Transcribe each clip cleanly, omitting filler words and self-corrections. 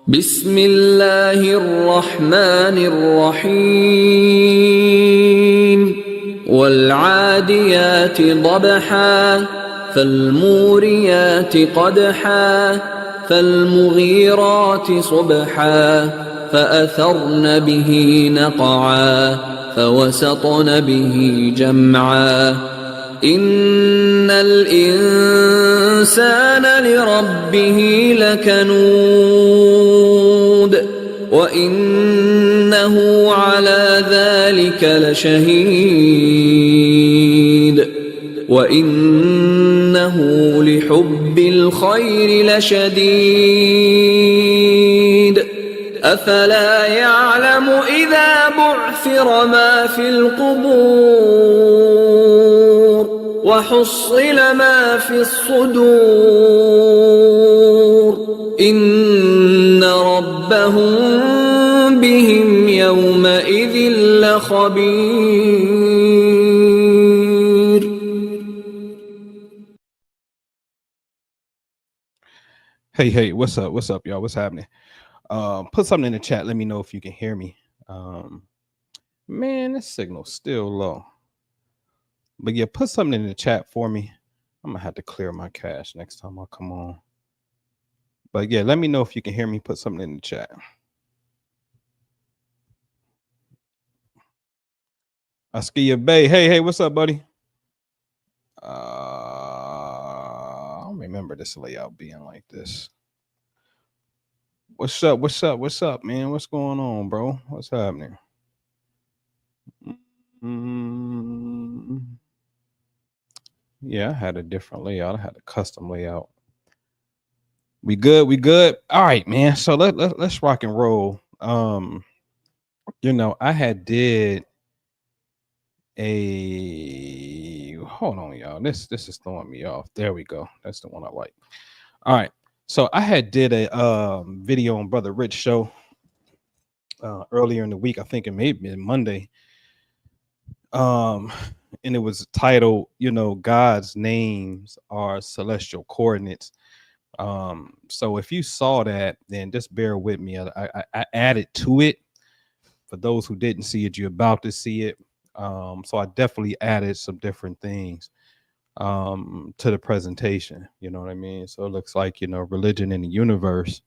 بسم الله الرحمن الرحيم والعاديات ضبحا فالموريات قدحا فالمغيرات صبحا فأثرن به نقعا فوسطن به جمعا إن الإنسان لربه لكنود وإنه على ذلك لشهيد وإنه لحب الخير لشديد أفلا يعلم إذا بعثر ما في القبور وحصل ما في الصدور إن ربهم بهم يومئذ لخبير. Hey, what's up, y'all? What's happening? Put something in the chat. Let me know if you can hear me. Man, this signal's still low. But yeah, put something in the chat for me. I'm gonna have to clear my cache next time I come on. But yeah, let me know if you can hear me. Put something in the chat. Askia Bay. Hey, what's up, buddy? I don't remember this layout being like this. What's up, man? What's going on, bro? What's happening? Yeah, I had a different layout. I had a custom layout. We good. All right, man. So let's rock and roll. You know, I had did a hold on, y'all. This is throwing me off. There we go. That's the one I like. All right. So I had did a video on Brother Rich show earlier in the week. I think it may have been Monday. And it was titled, you know, God's names are celestial coordinates. So if you saw that, then just bear with me. I added to it. For those who didn't see it, you're about to see it. So I definitely added some different things to the presentation. You know what I mean? So it looks like, you know, religion in the universe,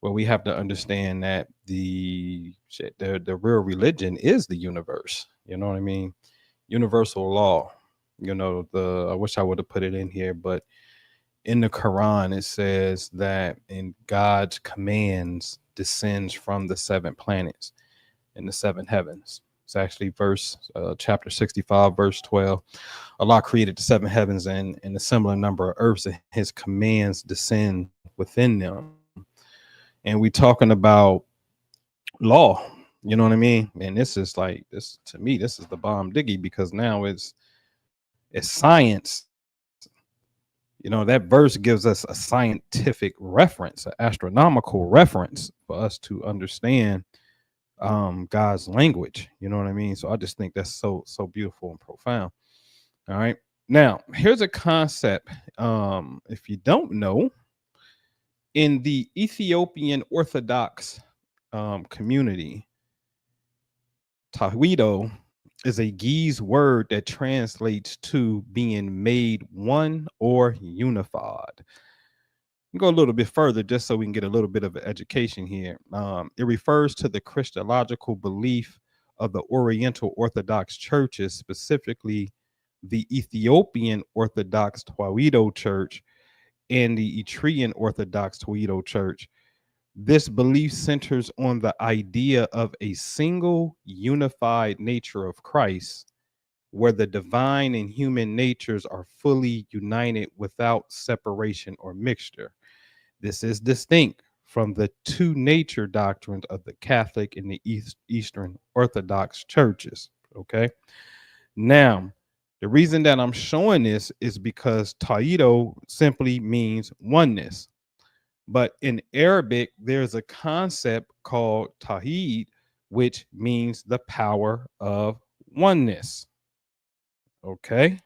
where we have to understand that the real religion is the universe. You know what I mean? Universal law. You know, I wish I would have put it in here, but in the Quran, it says that in God's commands descends from the 7 planets in the 7 heavens. It's actually chapter 65, verse 12. Allah created the 7 heavens and a similar number of earths, and his commands descend within them. And we talking about law, you know what I mean? And this is like, this to me, this is the bomb diggy, because now it's science. You know, that verse gives us a scientific reference, an astronomical reference for us to understand God's language. You know what I mean? So I just think that's so beautiful and profound. All right. Now, here's a concept. If you don't know, in the Ethiopian Orthodox community, Tawido is a Ge'ez word that translates to being made one or unified. Go a little bit further just so we can get a little bit of an education here. It refers to the Christological belief of the Oriental Orthodox churches, specifically the Ethiopian Orthodox Tawido Church and the Eritrean Orthodox Tawido Church. This belief centers on the idea of a single unified nature of Christ, where the divine and human natures are fully united without separation or mixture. This is distinct from the 2 nature doctrines of the Catholic and the Eastern Orthodox churches. Okay. Now, the reason that I'm showing this is because Tawido simply means oneness. But in Arabic, there's a concept called Tawhid, which means the power of oneness. Okay.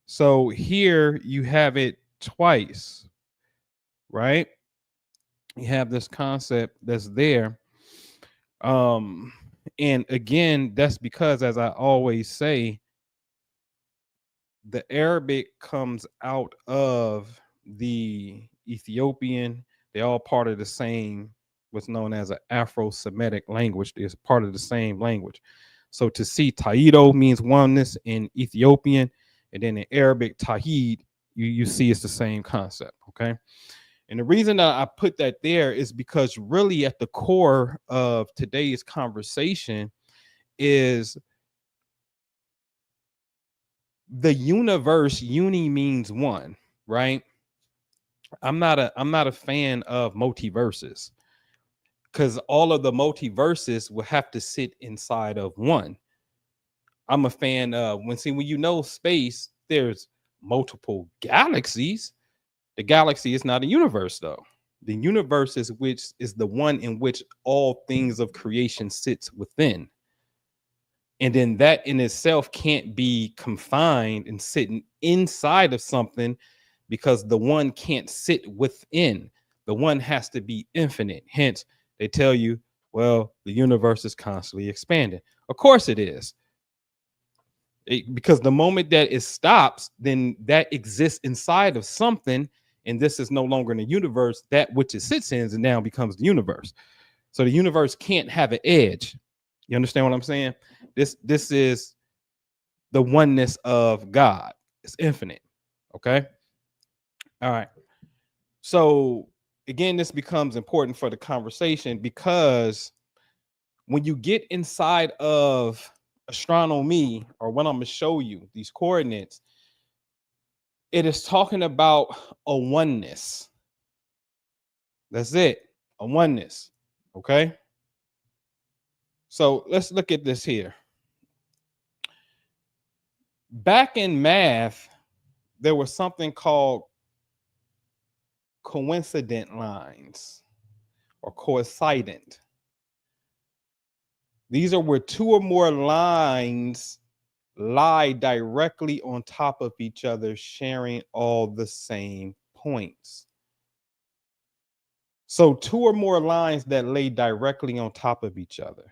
So here you have it twice, right? You have this concept that's there. And again, that's because, as I always say, the Arabic comes out of the Ethiopian. They're all part of the same, what's known as an Afro-Semitic language. It's part of the same language. So to see Taido means oneness in Ethiopian, and then in Arabic, Tahid, you see it's the same concept, okay? And the reason that I put that there is because really at the core of today's conversation is the universe. Uni means one, right? I'm not a fan of multiverses, because all of the multiverses will have to sit inside of one. I'm a fan of when you know space, there's multiple galaxies. The galaxy is not a universe, though. The universe is the one in which all things of creation sits within. And then that in itself can't be confined and sitting inside of something, because the one can't sit within. The one has to be infinite. Hence, they tell you, well, the universe is constantly expanding. Of course it is. Because the moment that it stops, then that exists inside of something, and this is no longer in the universe. That which it sits in and now becomes the universe. So the universe can't have an edge. You understand what I'm saying? This is the oneness of God. It's infinite. Okay. All right. So again, this becomes important for the conversation, because when you get inside of astronomy, or what I'm going to show you, these coordinates, it is talking about a oneness. That's it. A oneness. Okay. So let's look at this here. Back in math, there was something called coincident lines, or coincident. These are where two or more lines lie directly on top of each other, sharing all the same points. So two or more lines that lay directly on top of each other.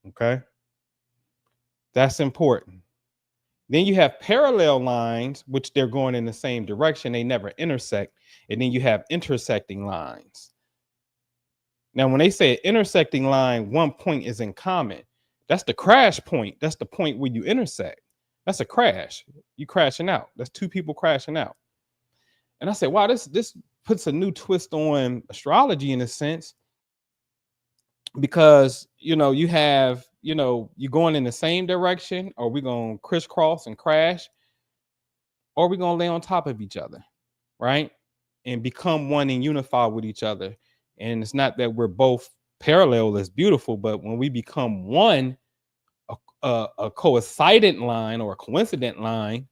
Okay. That's important. Then you have parallel lines, which they're going in the same direction. They never intersect. And then you have intersecting lines. Now, when they say intersecting line, one point is in common. That's the crash point. That's the point where you intersect. That's a crash. You crashing out. That's two people crashing out. And I said, wow, this puts a new twist on astrology in a sense, because, you have, you're going in the same direction, or we're going to crisscross and crash, or we're going to lay on top of each other, right? And become one and unify with each other. And it's not that we're both parallel that's beautiful, but when we become one, a coincident line or a coincident line,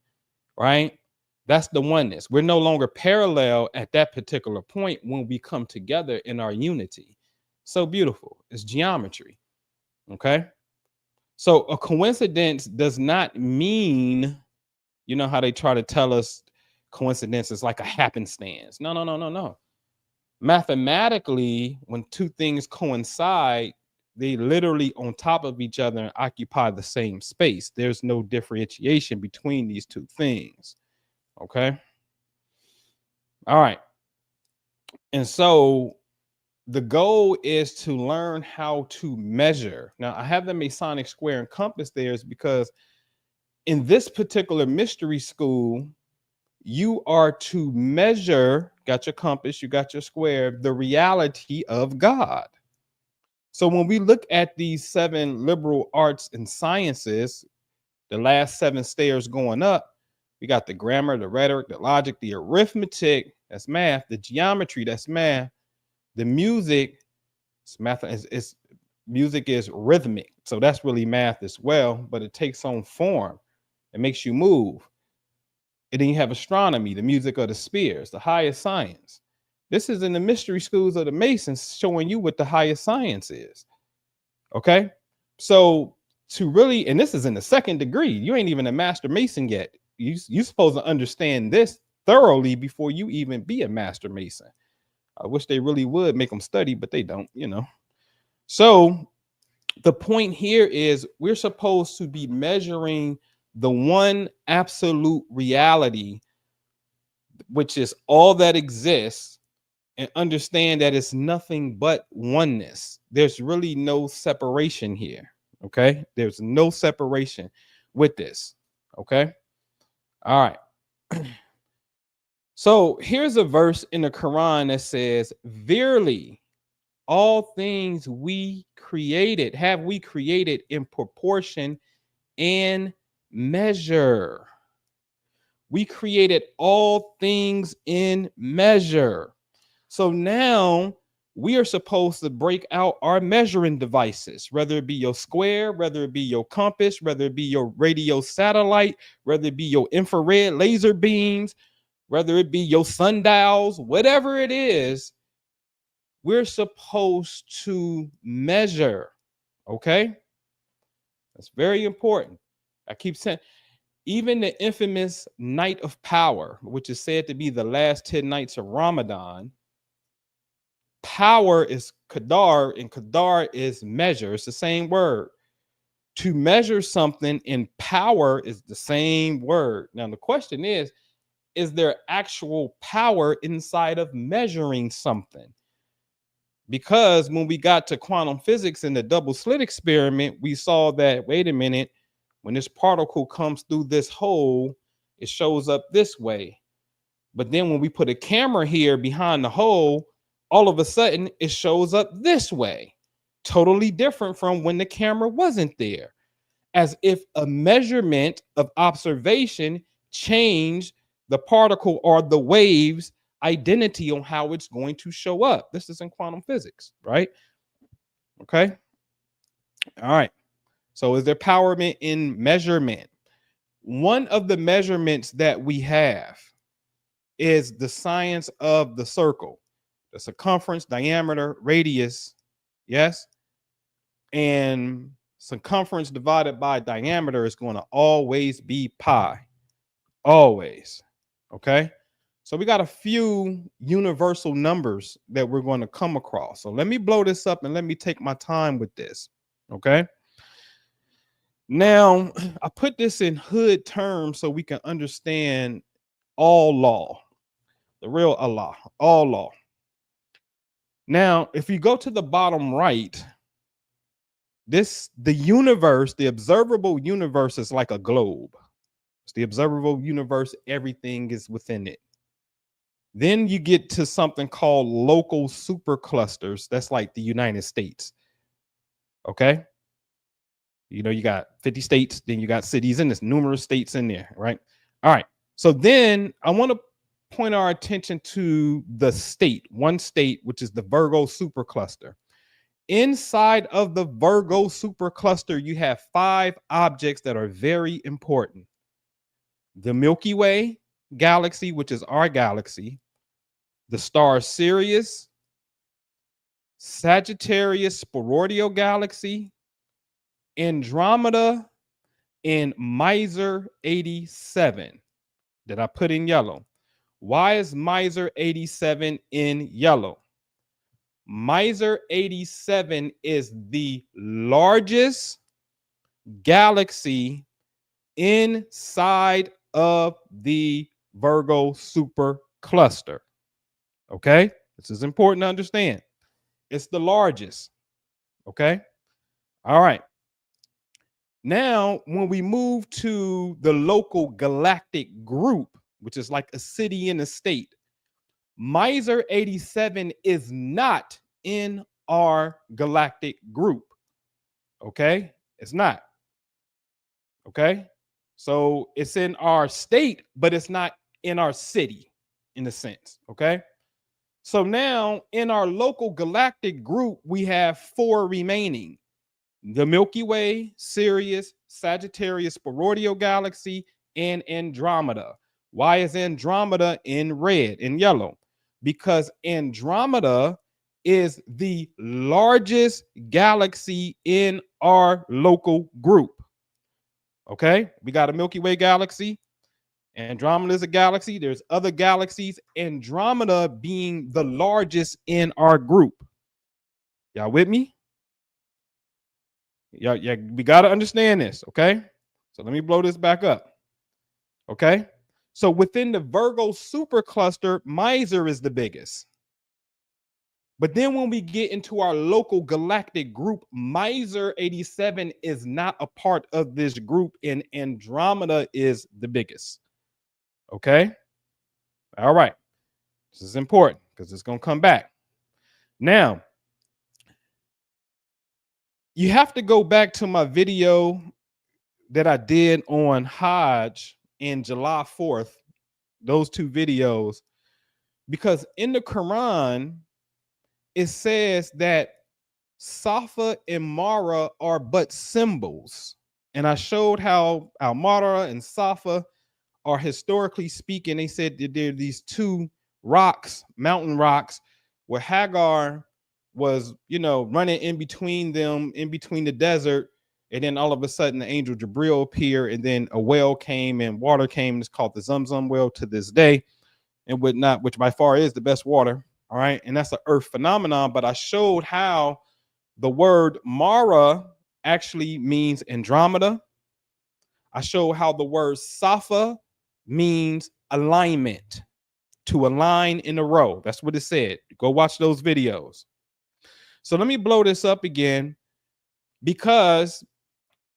right? That's the oneness. We're no longer parallel at that particular point when we come together in our unity. So beautiful. It's geometry. Okay. So a coincidence does not mean, how they try to tell us coincidence is like a happenstance. No. Mathematically, when two things coincide, they literally on top of each other and occupy the same space. There's no differentiation between these two things. Okay. All right. And so the goal is to learn how to measure. Now, I have the Masonic square and compass there is because in this particular mystery school, you are to measure, got your compass, you got your square, the reality of God. So when we look at these 7 liberal arts and sciences, the last 7 stairs going up, we got the grammar, the rhetoric, the logic, the arithmetic, that's math, the geometry, that's math, the music, it's math, music is rhythmic. So that's really math as well, but it takes on form. It makes you move. And then you have astronomy, the music of the spheres, the highest science. This is in the mystery schools of the Masons, showing you what the highest science is. Okay. So to really, and this is in the 2nd degree, you ain't even a master Mason yet. You're supposed to understand this thoroughly before you even be a master Mason. I wish they really would make them study, but they don't, you know. So the point here is we're supposed to be measuring the one absolute reality, which is all that exists, and understand that it's nothing but oneness. There's really no separation here. Okay. There's no separation with this. Okay. All right. So here's a verse in the Quran that says, verily, all things we created, have we created in proportion and measure. We created all things in measure. So now we are supposed to break out our measuring devices, whether it be your square, whether it be your compass, whether it be your radio satellite, whether it be your infrared laser beams, whether it be your sundials, whatever it is, we're supposed to measure. Okay? That's very important. I keep saying, even the infamous night of power, which is said to be the last 10 nights of Ramadan, power is Qadar, and Qadar is measure. It's the same word. To measure something in power is the same word. Now, the question is there actual power inside of measuring something? Because when we got to quantum physics and the double slit experiment, we saw that, wait a minute, when this particle comes through this hole, it shows up this way. But then when we put a camera here behind the hole, all of a sudden it shows up this way. Totally different from when the camera wasn't there. As if a measurement of observation changed the particle or the wave's identity on how it's going to show up. This is in quantum physics, right? Okay. All right. So is there power in measurement? One of the measurements that we have is the science of the circle, the circumference, diameter, radius. Yes. And circumference divided by diameter is going to always be pi. Always. Okay. So we got a few universal numbers that we're going to come across. So let me blow this up and let me take my time with this. Okay. Now, I put this in hood terms so we can understand all law, the real Allah, all law. Now, if you go to the bottom right, the universe, the observable universe is like a globe. It's the observable universe. Everything is within it. Then you get to something called local superclusters. That's like the United States. Okay. You know, you got 50 states, then you got cities, and there's numerous states in there, right? All right. So then I want to point our attention to the state, one state, which is the Virgo supercluster. Inside of the Virgo supercluster, you have 5 objects that are very important. The Milky Way galaxy, which is our galaxy, the star Sirius, Sagittarius Sporoidal galaxy, Andromeda, and Miser 87 that I put in yellow. Why is Miser 87 in yellow? Miser 87 is the largest galaxy inside of the Virgo supercluster. Okay, this is important to understand. It's the largest. Okay, all right. Now, when we move to the local galactic group, which is like a city and a state, Miser 87 is not in our galactic group. Okay, it's not. Okay, so it's in our state, but it's not in our city in a sense. Okay, so now in our local galactic group, we have 4 remaining: the Milky Way, Sirius, Sagittarius Sporoidal galaxy, and Andromeda. Why is Andromeda in red, in yellow? Because Andromeda is the largest galaxy in our local group. Okay, we got a Milky Way galaxy, Andromeda is a galaxy. There's other galaxies. Andromeda being the largest in our group. Y'all with me? Y'all, we got to understand this, okay? So let me blow this back up, okay? So within the Virgo supercluster, Miser is the biggest. But then when we get into our local galactic group, Miser 87 is not a part of this group, and Andromeda is the biggest. Okay? All right. This is important because it's going to come back. Now, you have to go back to my video that I did on Hajj in July 4th, those two videos, because in the Quran, it says that Safa and Mara are but symbols. And I showed how Mara and Safa are, historically speaking, they said that there are these two rocks, mountain rocks, where Hagar was, running in between them, in between the desert. And then all of a sudden, the angel Jabril appeared, and then a well came and water came. It's called the Zamzam well to this day, and whatnot, which by far is the best water. All right. And that's an earth phenomenon. But I showed how the word Mara actually means Andromeda. I showed how the word Safa means alignment, to align in a row. That's what it said. Go watch those videos. So let me blow this up again, because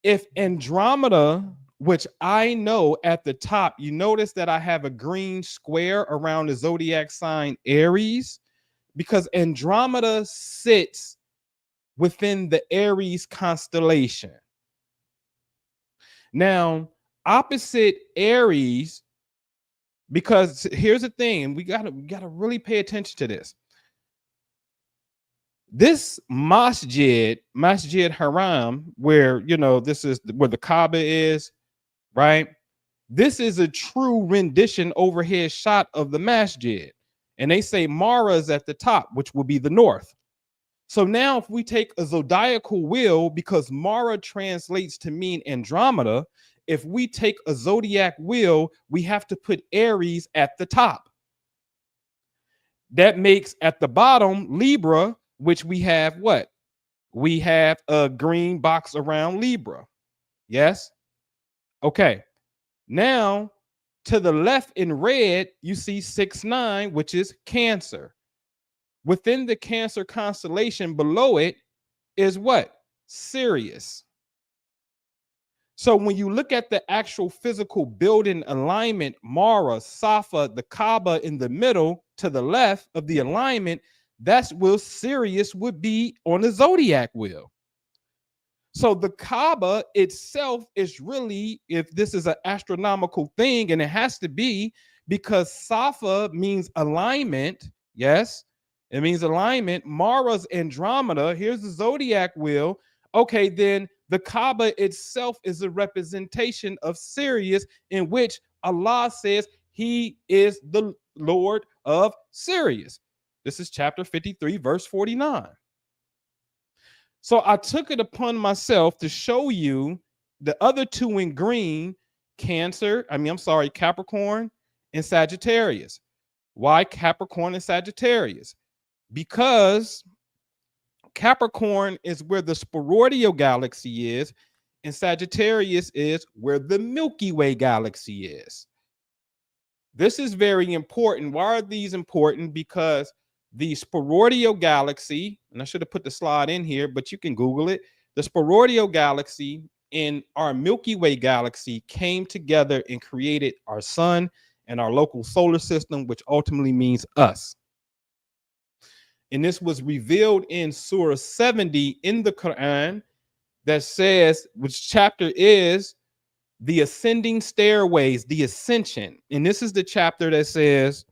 if Andromeda, which I know at the top, you notice that I have a green square around the zodiac sign Aries, because Andromeda sits within the Aries constellation. Now, opposite Aries, because here's the thing, we gotta really pay attention to this. This Masjid Haram, where this is where the Kaaba is, right? This is a true rendition overhead shot of the Masjid. And they say Mara is at the top, which will be the north. So now if we take a zodiacal wheel, because Mara translates to mean Andromeda, if we take a zodiac wheel, we have to put Aries at the top. That makes at the bottom Libra, which we have what? We have a green box around Libra. Yes? Okay. Now, to the left in red, you see 6-9, which is Cancer. Within the Cancer constellation below it is what? Sirius. So when you look at the actual physical building alignment, Mara, Safa, the Kaaba in the middle to the left of the alignment, that's where Sirius would be on the zodiac wheel. So the Kaaba itself is really, if this is an astronomical thing, and it has to be, because Safa means alignment. Yes, it means alignment. Mara's Andromeda. Here's the zodiac wheel. Okay, then the Kaaba itself is a representation of Sirius, in which Allah says he is the Lord of Sirius. This is chapter 53, verse 49. So I took it upon myself to show you the other two in green, Capricorn and Sagittarius. Why Capricorn and Sagittarius? Because Capricorn is where the Sporoidal galaxy is, and Sagittarius is where the Milky Way galaxy is. This is very important. Why are these important? Because the Sporoidal galaxy, and I should have put the slide in here, but you can Google it. The Sporoidal galaxy and our Milky Way galaxy came together and created our sun and our local solar system, which ultimately means us. And this was revealed in Surah 70 in the Qur'an, that says, which chapter is the ascending stairways, the ascension. And this is the chapter that says,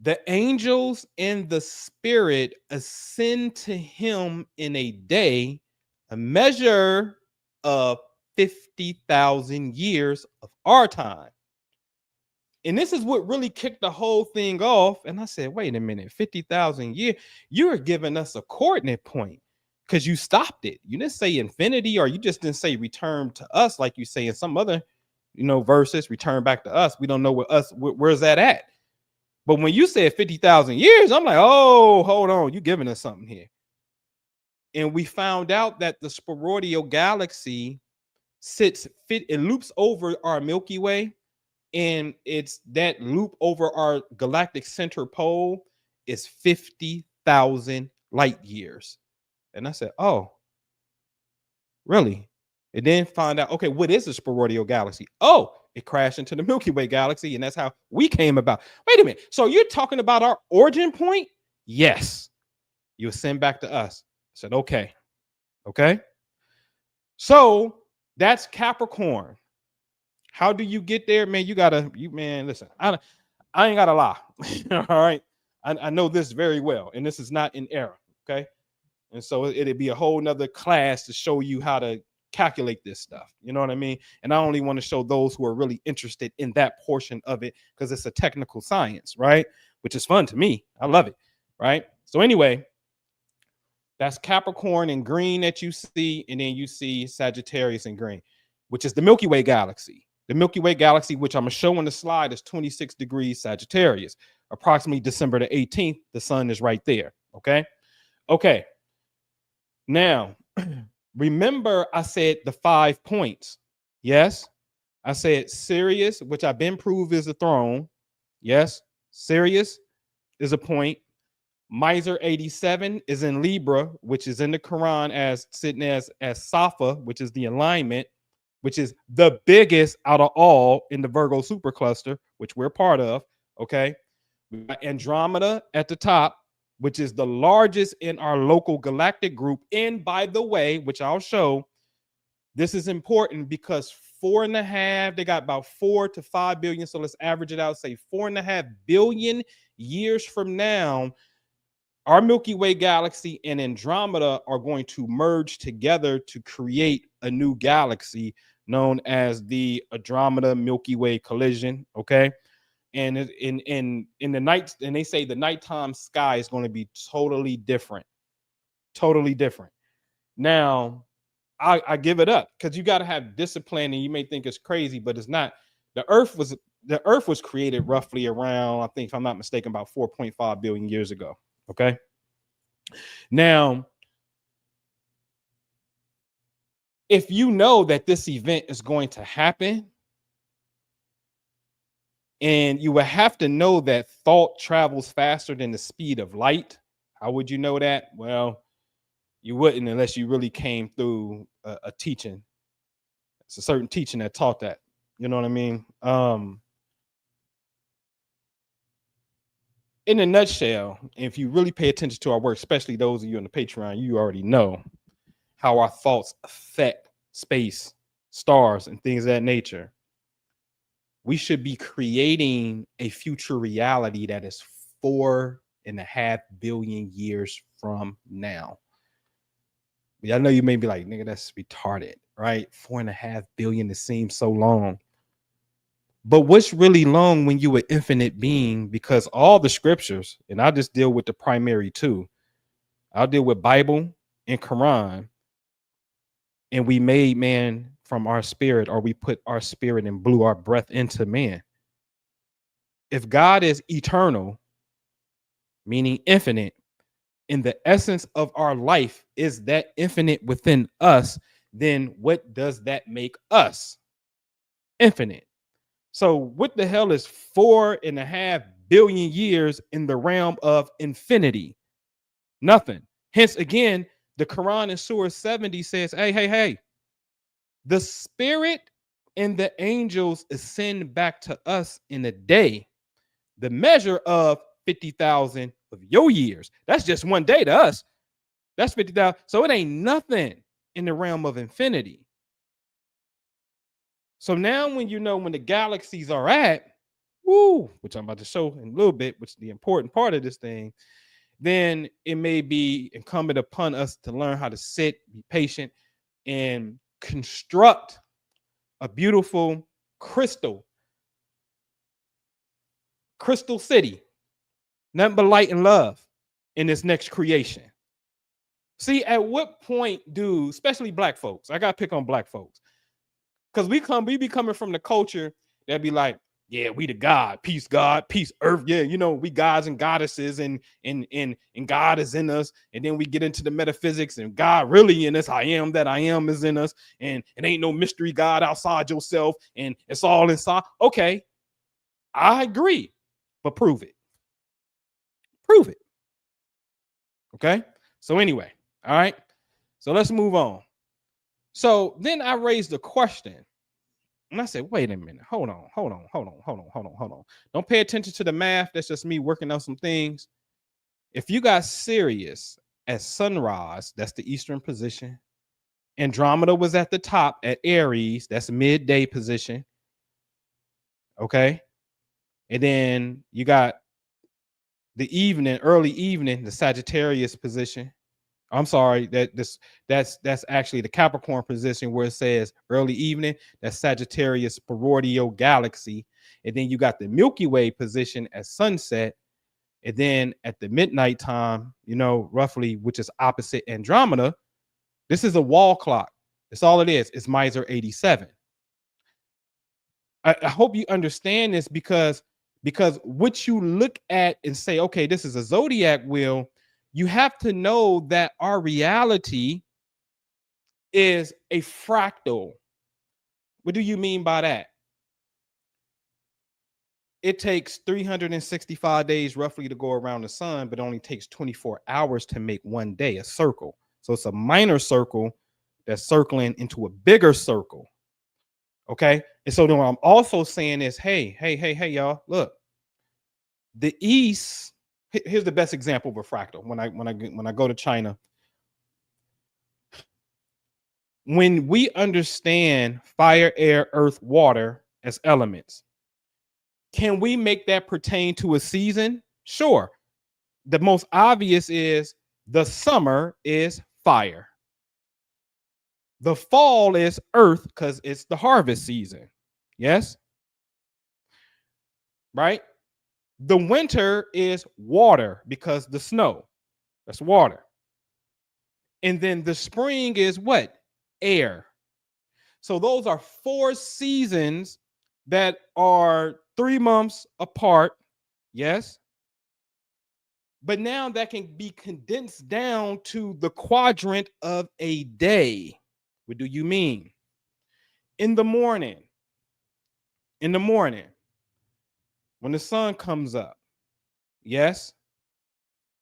the angels and the spirit ascend to him in a day, a measure of 50,000 years of our time. And this is what really kicked the whole thing off. And I said, wait a minute, 50,000 years, you're giving us a coordinate point, because you stopped it. You didn't say infinity, or you just didn't say return to us like you say in some other verses, return back to us. We don't know where's that at. But when you said 50,000 years, I'm like, oh, hold on, you giving us something here. And we found out that the sporoidal galaxy it loops over our Milky Way, and it's that loop over our galactic center pole is 50,000 light years. And I said, oh, really? And then find out, okay, what is a sporoidal galaxy? Oh, it crashed into the Milky Way galaxy, and that's how we came about. Wait a minute. So you're talking about our origin point? Yes. You ascend back to us. I said, okay. Okay. So that's Capricorn. How do you get there, man? Listen, I ain't gotta lie. All right. I know this very well, and this is not in error. Okay. And so it'd be a whole nother class to show you how to calculate this stuff. You know what I mean? And I only want to show those who are really interested in that portion of it, because it's a technical science, right? Which is fun to me. I love it. Right. So anyway, that's Capricorn in green that you see, and then you see Sagittarius in green, which is the Milky Way galaxy. The Milky Way galaxy, which I'm going to show on the slide, is 26 degrees Sagittarius. Approximately December the 18th, the sun is right there. Okay. Okay. Now, remember I said the 5 points. Yes. I said Sirius, which I've been proved is a throne. Yes. Sirius is a point. Miser 87 is in Libra, which is in the Quran as sitting as Safa, which is the alignment, which is the biggest out of all in the Virgo supercluster, which we're part of. Okay. We got Andromeda at the top, which is the largest in our local galactic group. And by the way, which I'll show, this is important because 4.5, they got about 4 to 5 billion. So let's average it out, say 4.5 billion years from now, our Milky Way galaxy and Andromeda are going to merge together to create a new galaxy known as the Andromeda Milky Way collision. Okay. And in the night, and they say the nighttime sky is going to be totally different. Totally different. Now, I give it up because you got to have discipline, and you may think it's crazy, but it's not. The Earth was created roughly around, I think, if I'm not mistaken, about 4.5 billion years ago. Okay. Now, if you know that this event is going to happen, and you would have to know that thought travels faster than the speed of light. How would you know that? Well, you wouldn't unless you really came through a teaching. It's a certain teaching that taught that. You know what I mean? In a nutshell, if you really pay attention to our work, especially those of you on the Patreon, you already know how our thoughts affect space, stars, and things of that nature. We should be creating a future reality that is 4.5 billion years from now. I know you may be like, nigga, that's retarded, right? 4.5 billion, it seems so long. But what's really long when you an infinite being? Because all the scriptures, and I'll just deal with the primary two. I'll deal with Bible and Quran. And we made man from our spirit, or we put our spirit and blew our breath into man. If God is eternal, meaning infinite, and the essence of our life is that infinite within us, then what does that make us? Infinite. So what the hell is 4.5 billion years in the realm of infinity? Nothing. Hence, again, the Quran in Surah 70 says, hey, the spirit and the angels ascend back to us in a day, the measure of 50,000 of your years. That's just one day to us. That's 50,000. So it ain't nothing in the realm of infinity. So now when you know when the galaxies are at, which I'm about to show in a little bit, which is the important part of this thing, then it may be incumbent upon us to learn how to sit, be patient, and construct a beautiful crystal city, nothing but light and love in this next creation. See, at what point do, especially black folks, I got to pick on black folks. Because we be coming from the culture that be like, yeah, we the God, peace, earth. Yeah, you know, we gods and goddesses, and God is in us. And then we get into the metaphysics, and God really in us. I am that I am is in us, and it ain't no mystery God outside yourself, and it's all inside. Okay, I agree, but prove it. Prove it. Okay. So anyway, all right. So let's move on. So then I raised the question. And I said, wait a minute, hold on. Don't pay attention to the math. That's just me working out some things. If you got Sirius at sunrise, that's the eastern position. Andromeda was at the top at Aries, that's midday position. Okay. And then you got the evening, early evening, the Sagittarius position. I'm sorry, that's actually the Capricorn position where it says early evening. That's Sagittarius Perodio galaxy. And then you got the Milky Way position at sunset. And then at the midnight time, you know, roughly, which is opposite Andromeda, this is a wall clock. That's all it is. It's Miser 87. I hope you understand this because what you look at and say, okay, this is a zodiac wheel, you have to know that our reality is a fractal. What do you mean by that? It takes 365 days roughly to go around the sun, but only takes 24 hours to make one day, a circle. So it's a minor circle that's circling into a bigger circle. Okay. And so then what I'm also saying is, hey, y'all, look, the East, here's the best example of a fractal. When I go to China, when we understand fire, air, earth, water as elements, can we make that pertain to a season? Sure. The most obvious is the summer is fire. The fall is earth because it's the harvest season. Yes? Right? The winter is water because the snow. That's water. And then the spring is what? Air. So those are 4 seasons that are 3 months apart. Yes. But now that can be condensed down to the quadrant of a day. What do you mean? In the morning, when the sun comes up, yes,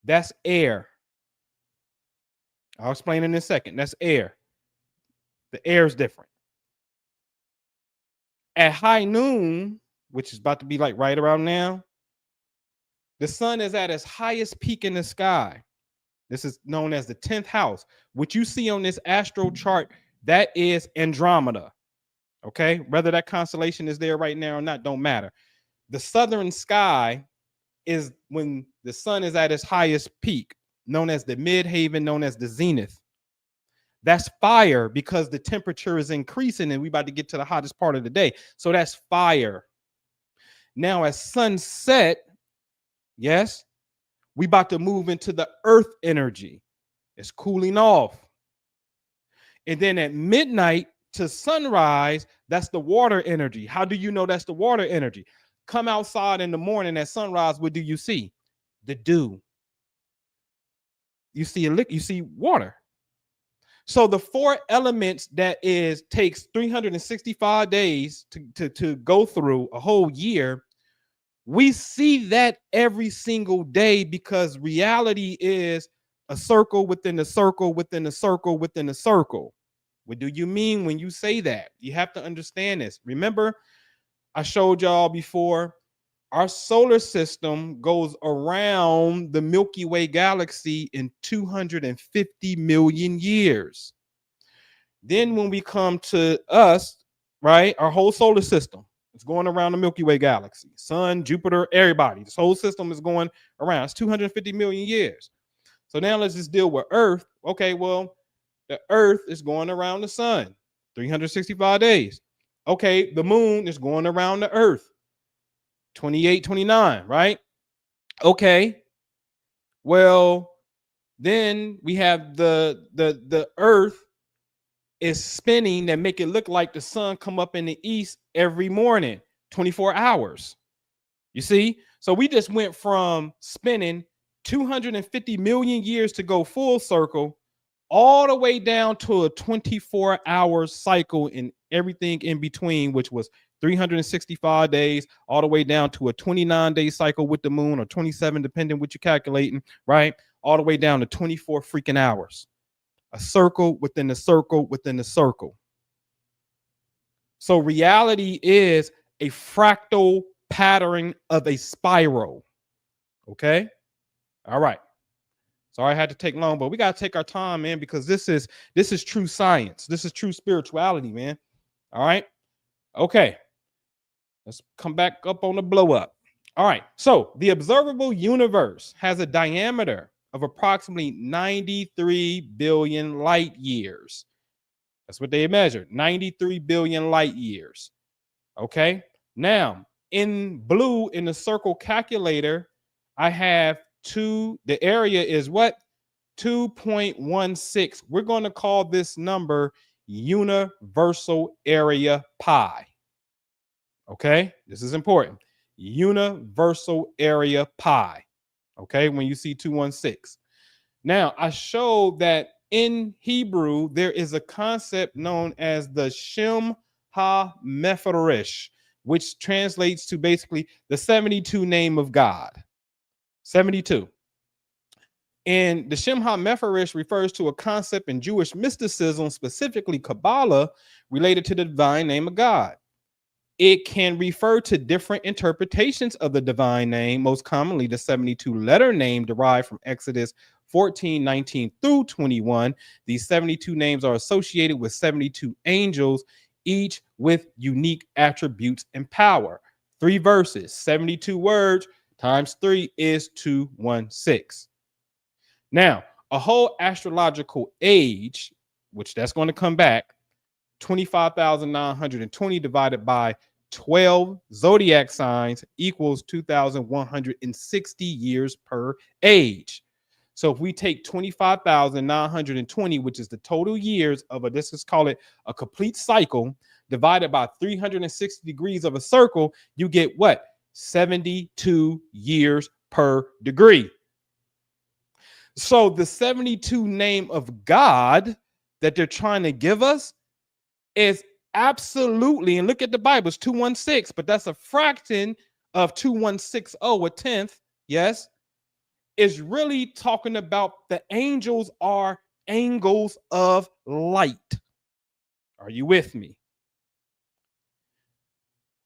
that's air. I'll explain in a second. That's air. The air is different. At high noon, which is about to be like right around now, the sun is at its highest peak in the sky. This is known as the 10th house. What you see on this astro chart, that is Andromeda. Okay, whether that constellation is there right now or not, don't matter. The southern sky is when the sun is at its highest peak, known as the midhaven, known as the zenith. That's fire because the temperature is increasing and we about to get to the hottest part of the day. So that's fire. Now at sunset, yes, we about to move into the earth energy. It's cooling off. And then at midnight to sunrise, that's the water energy. How do you know that's the water energy? Come outside in the morning at sunrise, what do you see? The dew. You see you see water. So the 4 elements that takes 365 days to go through a whole year, we see that every single day because reality is a circle within a circle within a circle within a circle. What do you mean when you say that? You have to understand this. Remember, I showed y'all before, our solar system goes around the Milky Way galaxy in 250 million years. Then when we come to us, right, our whole solar system is going around the Milky Way galaxy. Sun, Jupiter, everybody. This whole system is going around. It's 250 million years. So now let's just deal with Earth. Okay, well, the Earth is going around the sun, 365 days. Okay, the moon is going around the Earth, 28, 29, right? Okay. Well, then we have the Earth is spinning that make it look like the sun come up in the east every morning, 24 hours. You see? So we just went from spinning 250 million years to go full circle all the way down to a 24-hour cycle and everything in between, which was 365 days, all the way down to a 29-day cycle with the moon, or 27, depending what you're calculating, right? All the way down to 24 freaking hours. A circle within the circle within the circle. So reality is a fractal pattern of a spiral. Okay? All right. Sorry I had to take long, but we got to take our time, man, because this is true science. This is true spirituality, man. All right? Okay. Let's come back up on the blow up. All right. So the observable universe has a diameter of approximately 93 billion light years. That's what they measured, 93 billion light years. Okay. Now, in blue in the circle calculator, I have the area is what? 2.16. We're going to call this number universal area pi. Okay. This is important. Universal area pi. Okay, when you see 216. Now, I showed that in Hebrew, there is a concept known as the Shem HaMephoresh, which translates to basically the 72 name of God. 72. And the Shem HaMephoresh refers to a concept in Jewish mysticism, specifically Kabbalah, related to the divine name of God. It can refer to different interpretations of the divine name, most commonly the 72-letter name derived from Exodus 14:19 through 21. These 72 names are associated with 72 angels, each with unique attributes and power. 3 verses, 72 words times 3 is 216. Now, a whole astrological age, which that's going to come back, 25,920 divided by 12 zodiac signs equals 2,160 years per age. So if we take 25,920, which is the total years of this is call it a complete cycle, divided by 360 degrees of a circle, you get what? 72 years per degree. So the 72 name of God that they're trying to give us is absolutely, and look at the Bible, it's 216, but that's a fraction of 2160, a tenth, yes, is really talking about the angels are angles of light. Are you with me?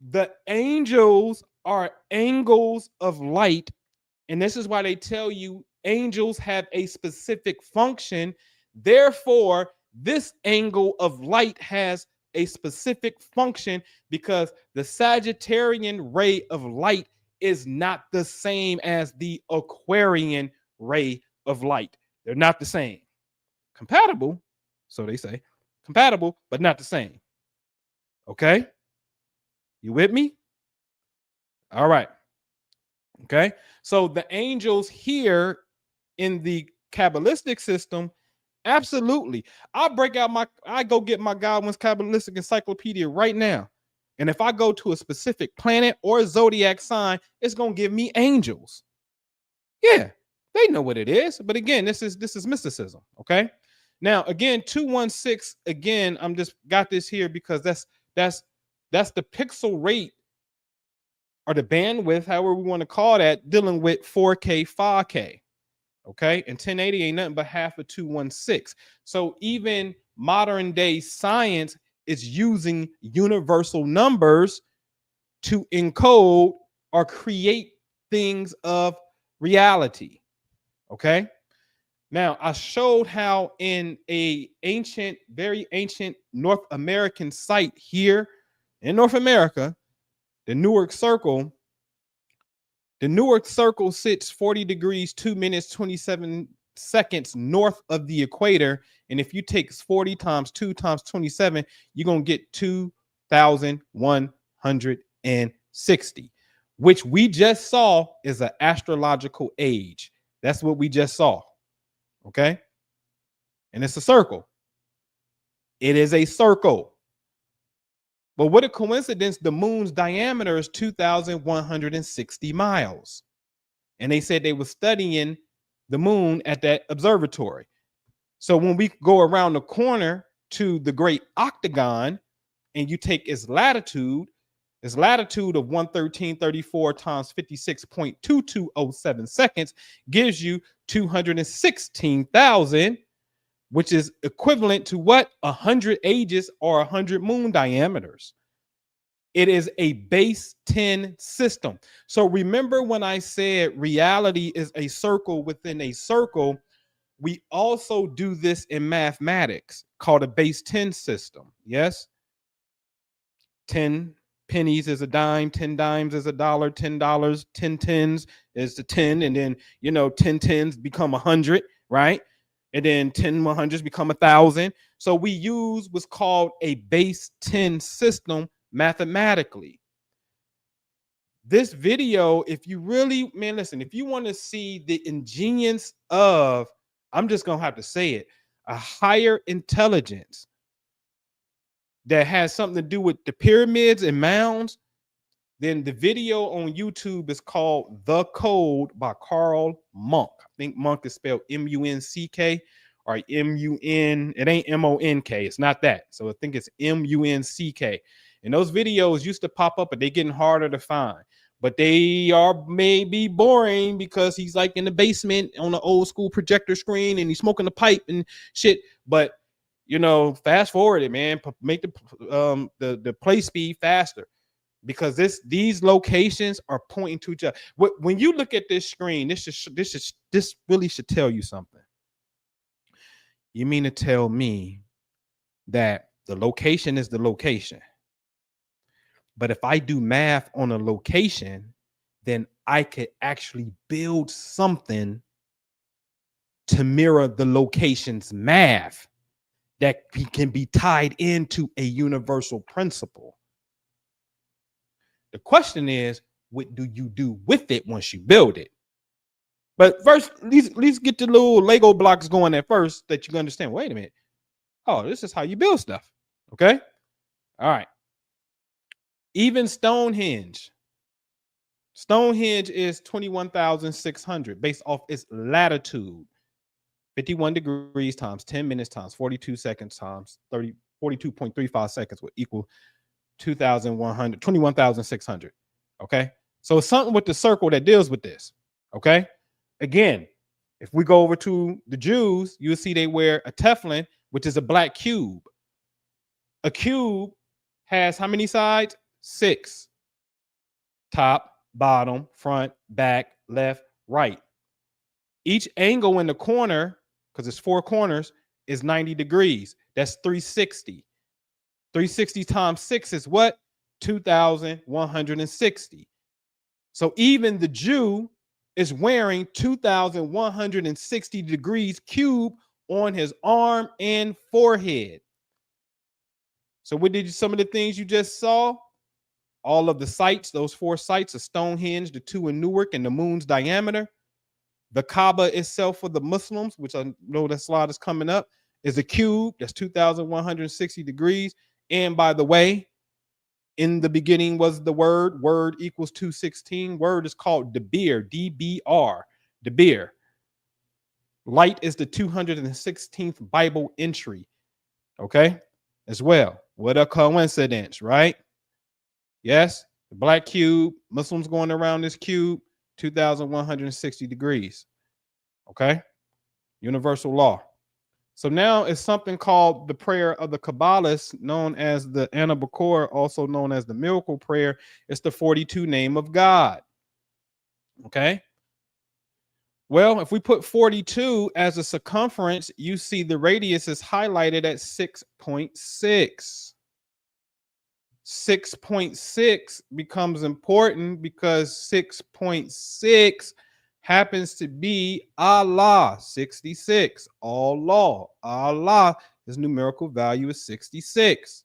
The angels are angles of light, and this is why they tell you angels have a specific function. Therefore, this angle of light has a specific function because the Sagittarian ray of light is not the same as the Aquarian ray of light. They're not the same. Compatible, so they say. Compatible, but not the same. Okay? You with me? All right. Okay? So the angels here in the Kabbalistic system, absolutely. I go get my Godwin's Kabbalistic Encyclopedia right now. And if I go to a specific planet or a zodiac sign, it's going to give me angels. Yeah, they know what it is. But again, this is mysticism. Okay. Now, again, 216, again, I'm just got this here because that's the pixel rate or the bandwidth, however we want to call that, dealing with 4K, 5K. Okay, and 1080 ain't nothing but half of 216. So even modern day science is using universal numbers to encode or create things of reality. Okay. Now I showed how in a very ancient North American site here in North America, the Newark Circle. The Newark Circle sits 40 degrees, 2 minutes, 27 seconds north of the equator. And if you take 40 times 2 times 27, you're going to get 2,160, which we just saw is an astrological age. That's what we just saw. Okay. And it's a circle. It is a circle. But what a coincidence, the moon's diameter is 2,160 miles. And they said they were studying the moon at that observatory. So when we go around the corner to the great octagon and you take its latitude of 113.34 times 56.2207 seconds gives you 216,000, which is equivalent to what? 100 ages or 100 moon diameters. It is a base 10 system. So remember when I said reality is a circle within a circle, we also do this in mathematics called a base 10 system. Yes. 10 pennies is a dime, 10 dimes is a dollar, $10, 10 tens is the 10. And then, 10 tens become 100, right? And then 10 100s become 1,000. So we use what's called a base 10 system mathematically. This video, if you really, listen, if you want to see the ingenious of, I'm just going to have to say it, a higher intelligence that has something to do with the pyramids and mounds, then the video on YouTube is called The Code by Carl Monk. I think Monk is spelled M-U-N-C-K or M-U-N. It ain't M-O-N-K. It's not that. So I think it's M-U-N-C-K. And those videos used to pop up, but they're getting harder to find. But they are maybe boring because he's like in the basement on an old school projector screen and he's smoking a pipe and shit. But fast forward it, man. Make the play speed faster because these locations are pointing to each other. When you look at this screen, this really should tell you something. You mean to tell me that the location is the location? But if I do math on a location, then I could actually build something to mirror the location's math that can be tied into a universal principle. The question is, what do you do with it once you build it? But first, at least get the little Lego blocks going at first that you can understand. Wait a minute. Oh, this is how you build stuff. Okay. All right. Even Stonehenge. Stonehenge is 21,600 based off its latitude. 51 degrees times 10 minutes times 42 seconds times 42.35 seconds will equal 21,600. Okay. So it's something with the circle that deals with this. Okay. Again, if we go over to the Jews, you'll see they wear a tefillin, which is a black cube. A cube has how many sides? 6. Top, bottom, front, back, left, right. Each angle in the corner, because it's 4 corners, is 90 degrees. That's 360. 360 times 6 is what? 2,160. So even the Jew is wearing 2,160 degrees cube on his arm and forehead. So what did some of the things you just saw? All of the sites, those 4 sites of Stonehenge, the 2 in Newark, and the moon's diameter. The Kaaba itself for the Muslims, which I know that slide is coming up, is a cube. That's 2,160 degrees. And by the way, in the beginning was the word. Word equals 216. Word is called Debir, D-B-R, Debir. Light is the 216th Bible entry. Okay, as well. What a coincidence, right? Yes, the black cube, Muslims going around this cube, 2,160 degrees. Okay, universal law. So now it's something called the prayer of the Kabbalists, known as the Anpu, also known as the miracle prayer. It's the 42 name of God. Okay. Well, if we put 42 as a circumference, you see the radius is highlighted at 6.6. 6.6 becomes important because 6.6 happens to be Allah, 66. Allah, his numerical value is 66.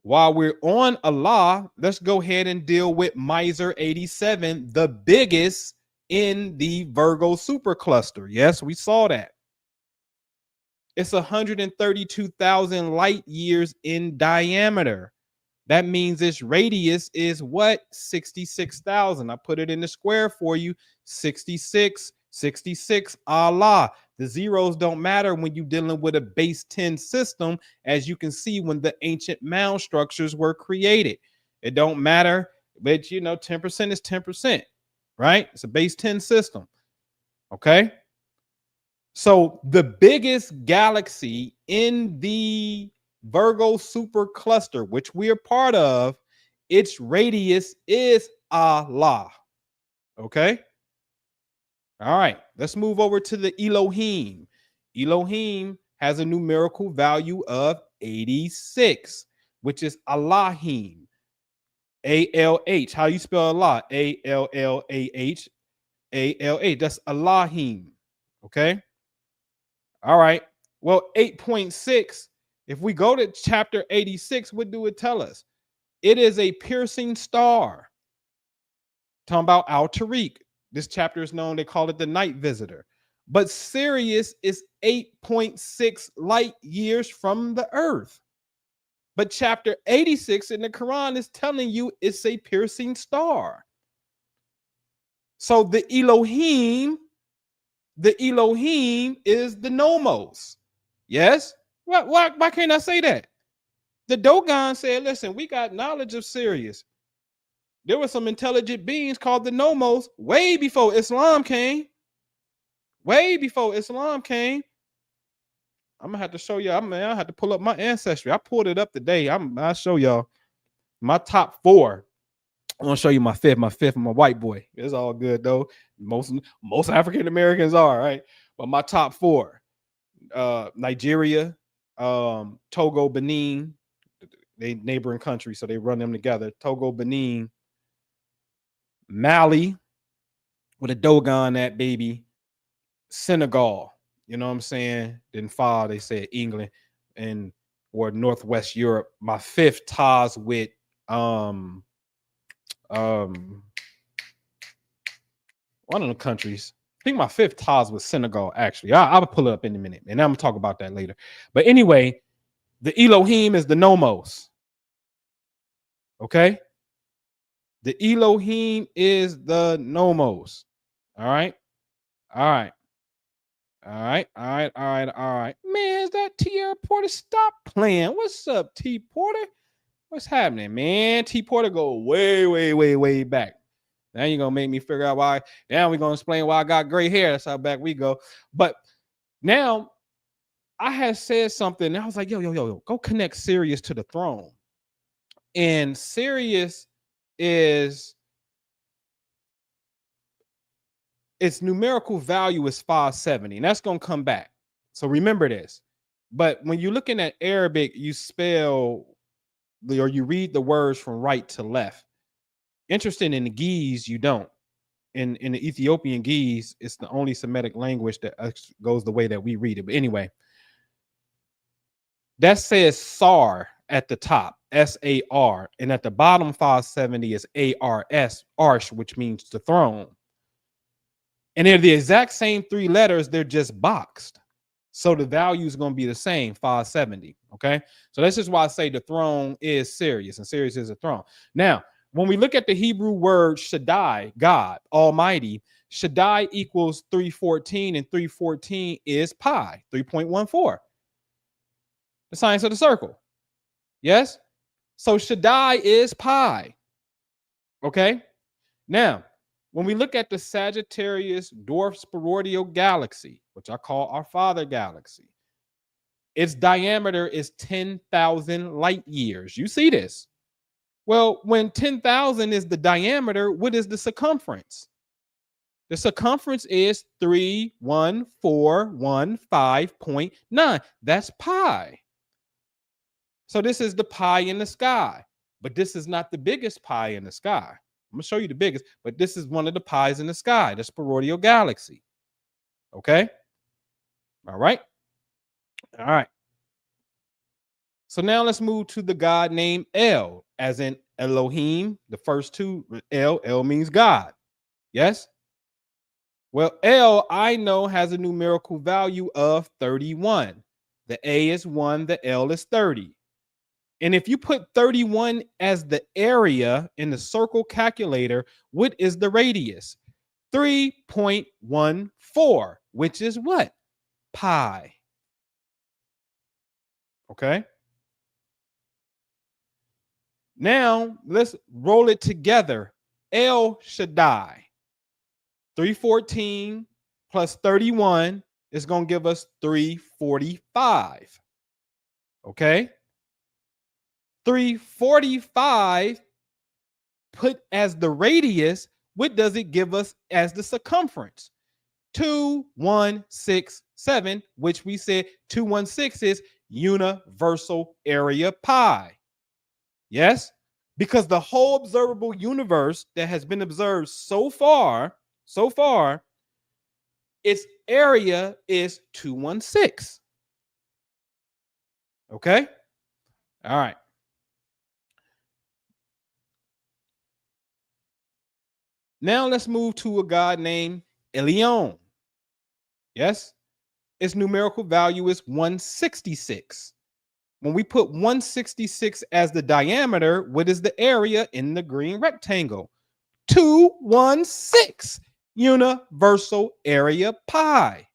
While we're on Allah, let's go ahead and deal with Miser 87, the biggest in the Virgo supercluster. Yes, we saw that. It's 132,000 light years in diameter. That means its radius is what? 66,000. I put it in the square for you. 66, 66, Allah. The zeros don't matter when you're dealing with a base 10 system, as you can see when the ancient mound structures were created. It don't matter, but 10% is 10%, right? It's a base 10 system. Okay. So the biggest galaxy in the Virgo supercluster, which we are part of, its radius is Allah. Okay. All right. Let's move over to the Elohim. Elohim has a numerical value of 86, which is Allahim. A-L-H. How you spell Allah? A-L-L-A-H. A-L-A. That's Allahim. Okay. All right. Well, 8.6, if we go to chapter 86, what do it tell us? It is a piercing star. Talking about Al-Tariq. This chapter is known, they call it the night visitor. But Sirius is 8.6 light years from the earth. But chapter 86 in the Quran is telling you it's a piercing star. So the Elohim is the nomos. Yes? Why can't I say that? The Dogon said, listen, we got knowledge of Sirius. There were some intelligent beings called the nomos way before Islam came. Way before Islam came. I'm gonna have to show you. I have to pull up my ancestry. I pulled it up today. I'll show y'all my top 4. I'm gonna show you my fifth. I'm a white boy. It's all good though. Most African Americans are, right? But my top 4: Nigeria, Togo, Benin. They neighboring countries, so they run them together. Togo, Benin, Mali, with a Dogon that baby, Senegal. You know what I'm saying? Then fall, they said England or Northwest Europe. My 5th ties with one of the countries. I think my 5th ties with Senegal, actually. I'll pull it up in a minute, and I'm gonna talk about that later. But anyway, the Elohim is the nomos. Okay? The Elohim is the nomos. All right. Man, is that Tierra Porter? Stop playing. What's up, T Porter? What's happening, man? T Porter go way back. Now you're gonna make me figure out why. Now we're gonna explain why I got gray hair. That's how back we go. But now I had said something, and I was like, yo, go connect Sirius to the throne. And Sirius is, its numerical value is 570, and that's going to come back. So remember this. But when you're looking at Arabic, you spell or you read the words from right to left. Interesting, in the Ge'ez, you don't. In the Ethiopian Ge'ez, it's the only Semitic language that goes the way that we read it. But anyway, that says Sar at the top, S-A-R, and at the bottom 570 is A-R-S, Arsh, which means the throne. And they're the exact same 3 letters, they're just boxed. So the value is going to be the same, 570. Okay. So that's just why I say the throne is Sirius, and Sirius is a throne. Now, when we look at the Hebrew word Shaddai, God, Almighty, Shaddai equals 314, and 314 is pi, 3.14. The science of the circle. Yes. So Shaddai is pi. Okay. Now, when we look at the Sagittarius dwarf spheroidal galaxy, which I call our father galaxy, its diameter is 10,000 light years. You see this? Well, when 10,000 is the diameter, what is the circumference? The circumference is 31415.9. That's pi. So this is the pi in the sky, but this is not the biggest pi in the sky. I'm going to show you the biggest, but this is one of the pies in the sky, the spheroidal galaxy. Okay. All right. All right. So now let's move to the God named El, as in Elohim. The first 2, El means God. Yes. Well, El, I know, has a numerical value of 31. The A is 1, the L is 30. And if you put 31 as the area in the circle calculator, what is the radius? 3.14, which is what? Pi. Okay. Now let's roll it together. El Shaddai. 314 plus 31 is going to give us 345. Okay. 345 put as the radius, what does it give us as the circumference? 2167, which we said 216 is universal area pi. Yes, because the whole observable universe that has been observed so far, its area is 216. Okay. All right. Now let's move to a god named Elyon. Yes, its numerical value is 166. When we put 166 as the diameter, what is the area in the green rectangle? 216 universal area pi.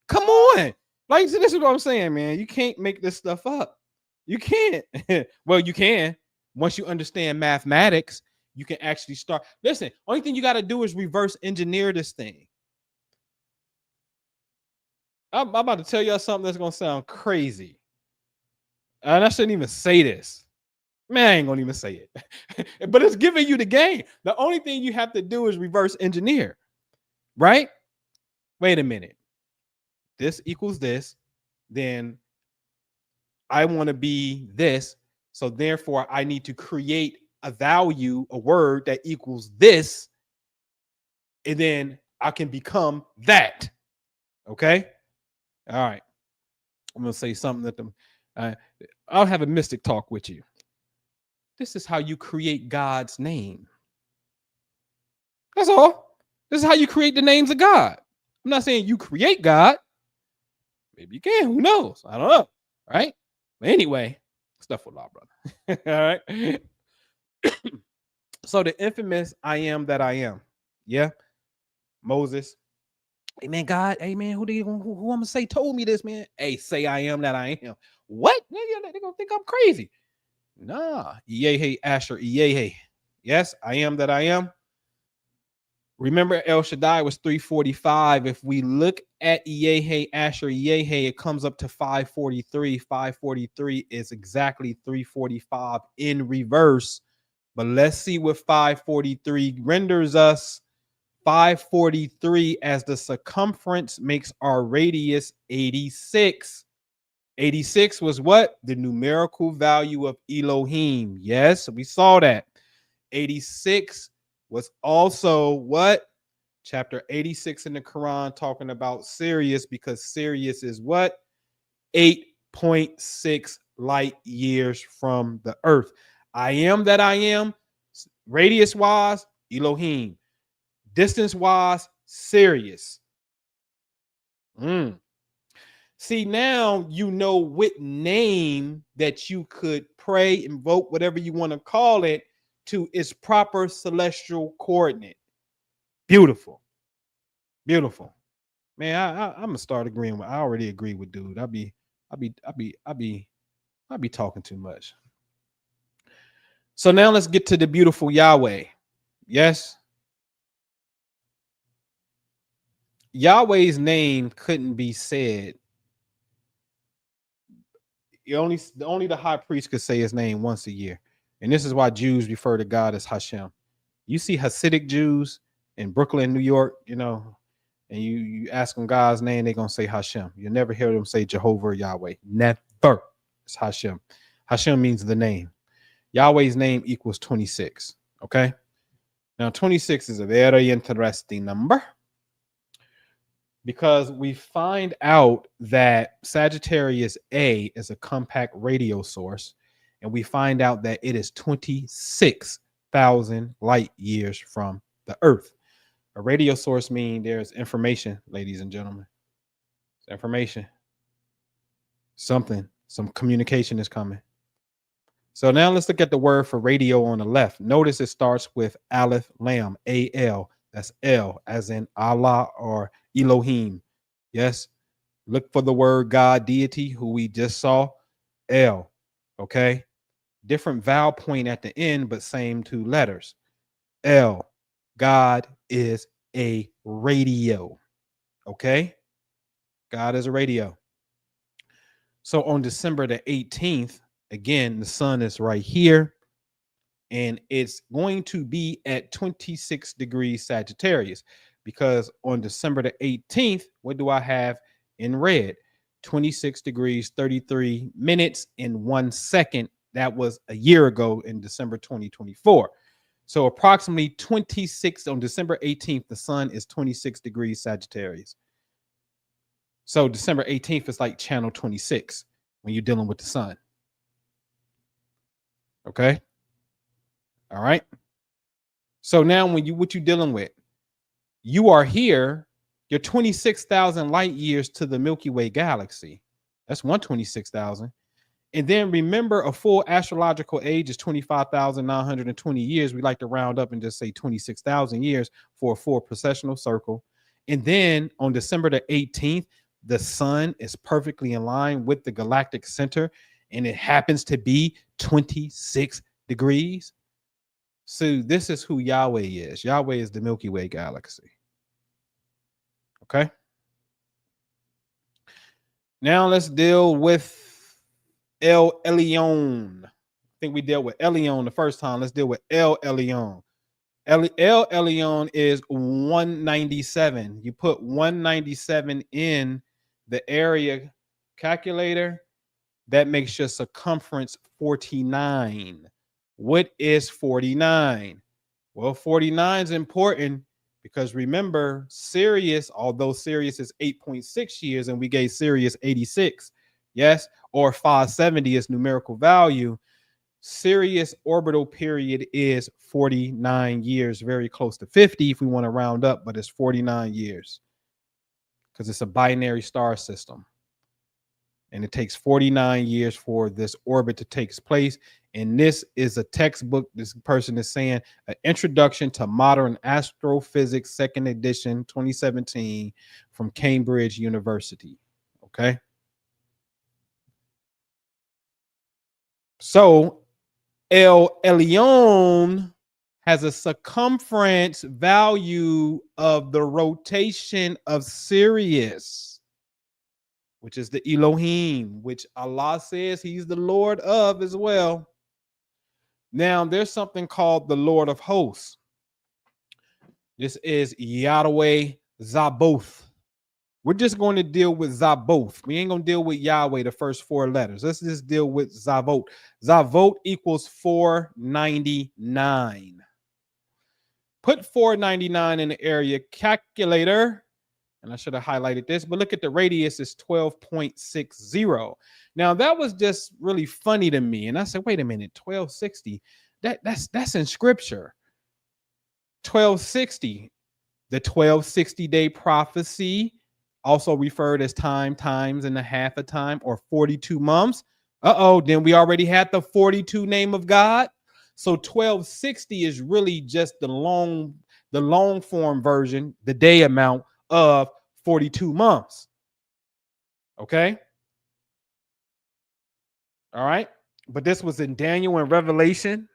Come on. Like, so this is what I'm saying, man. You can't make this stuff up. You can't. Well, you can. Once you understand mathematics, you can actually start. Listen, only thing you got to do is reverse engineer this thing. I'm about to tell y'all something that's going to sound crazy. And I shouldn't even say this. Man, I ain't going to even say it. But it's giving you the game. The only thing you have to do is reverse engineer. Right? Wait a minute. This equals this. Then I want to be this. So therefore, I need to create a value, a word that equals this, and then I can become that. Okay. All right. I'm gonna say something that I'll have a mystic talk with you. This is how you create God's name. That's all. This is how you create the names of God. I'm not saying you create God. Maybe you can. Who knows? I don't know. Right. But anyway, stuff with law, brother. All right. So the infamous I am that I am. Yeah. Moses. Hey man, God, hey man, who I'm gonna say told me this, man? Hey, say I am that I am. What? They're gonna think I'm crazy. Nah, Yehe Asher, Yehe. Yes, I am that I am. Remember, El Shaddai was 345. If we look at Yehe Asher, Yehe, it comes up to 543. 543 is exactly 345 in reverse. But let's see what 543 renders us. 543 as the circumference makes our radius 86. 86 was what? The numerical value of Elohim. Yes, we saw that. 86 was also what? Chapter 86 in the Quran talking about Sirius, because Sirius is what? 8.6 light years from the earth. I am that I am, radius wise, Elohim. Distance wise, Sirius. See, now you know what name that you could pray, invoke, whatever you want to call it, to its proper celestial coordinate. Beautiful. Beautiful. Man, I'm gonna start agreeing with. I already agree with dude. I'll be talking too much. So now let's get to the beautiful Yahweh. Yes. Yahweh's name couldn't be said. Only the high priest could say his name once a year. And this is why Jews refer to God as Hashem. You see Hasidic Jews in Brooklyn, New York, and you ask them God's name, they're going to say Hashem. You'll never hear them say Jehovah or Yahweh. Never. It's Hashem. Hashem means the name. Yahweh's name equals 26. Okay. Now, 26 is a very interesting number, because we find out that Sagittarius A is a compact radio source, and we find out that it is 26,000 light years from the Earth. A radio source means there's information, ladies and gentlemen. It's information. Some communication is coming. So now let's look at the word for radio on the left. Notice it starts with Aleph Lam, A-L. That's L, as in Allah or Elohim. Yes. Look for the word God, deity, who we just saw, L. Okay. Different vowel point at the end, but same two letters. L. God is a radio. Okay. God is a radio. So on December the 18th, again, the sun is right here, and it's going to be at 26 degrees Sagittarius, because on December the 18th, what do I have in red? 26 degrees, 33 minutes and 1 second. That was a year ago in December 2024. So approximately 26 on December 18th, the sun is 26 degrees Sagittarius. So December 18th is like channel 26 when you're dealing with the sun. Okay. All right. So now what you're dealing with, you are here, you're 26,000 light years to the Milky Way galaxy. That's 126,000. And then remember, a full astrological age is 25,920 years. We like to round up and just say 26,000 years for a full precessional circle. And then on December the 18th, the sun is perfectly in line with the galactic center, and it happens to be 26 degrees. So this is who Yahweh is. Yahweh is the Milky Way galaxy. Okay. Now let's deal with El Elyon. I think we dealt with Elyon the first time. Let's deal with El Elyon. El Elyon is 197. You put 197 in the area calculator, that makes your circumference 49. What is 49? Well, 49 is important because remember, Sirius, although Sirius is 8.6 years and we gave Sirius 86, yes, or 570 is numerical value, Sirius orbital period is 49 years, very close to 50 if we want to round up, but it's 49 years because it's a binary star system. And it takes 49 years for this orbit to take place. And this is a textbook. This person is saying an introduction to modern astrophysics, 2nd edition, 2017, from Cambridge University. Okay. So El Elyon has a circumference value of the rotation of Sirius, which is the Elohim, which Allah says he's the Lord of as well. Now, there's something called the Lord of Hosts. This is Yahweh Zaboth. We're just going to deal with Zaboth. We ain't going to deal with Yahweh, the first 4 letters. Let's just deal with Zaboth. Zaboth equals 499. Put 499 in the area calculator. And I should have highlighted this, but look at the radius is 12.60. Now that was just really funny to me. And I said, wait a minute, 1260. That's in scripture. 1260. The 1260-day prophecy, also referred as times and a half a time, or 42 months. Then we already had the 42 name of God. So 1260 is really just the long form version, the day amount of 42 months. Okay. All right. But this was in Daniel and Revelation,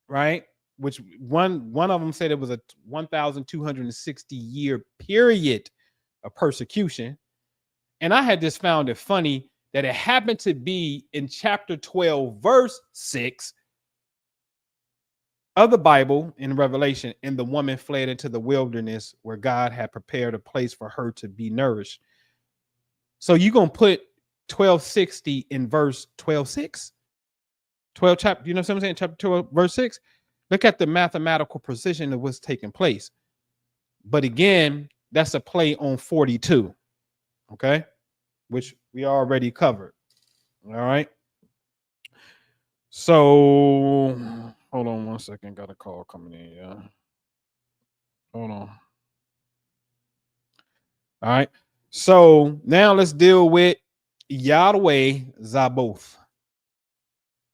right? Which one of them said it was a 1,260 year period of persecution. And I had just found it funny that it happened to be in chapter 12, verse 6 of the Bible in Revelation, and the woman fled into the wilderness where God had prepared a place for her to be nourished. So you're going to put 1260 in verse 12:6, 12 chapter, you know what I'm saying? Chapter 12, verse 6. Look at the mathematical precision of what's taking place. But again, that's a play on 42. Okay. Which we already covered. All right. So hold on 1 second. Got a call coming in. Yeah. Hold on. All right. So now let's deal with Yahweh Zaboth.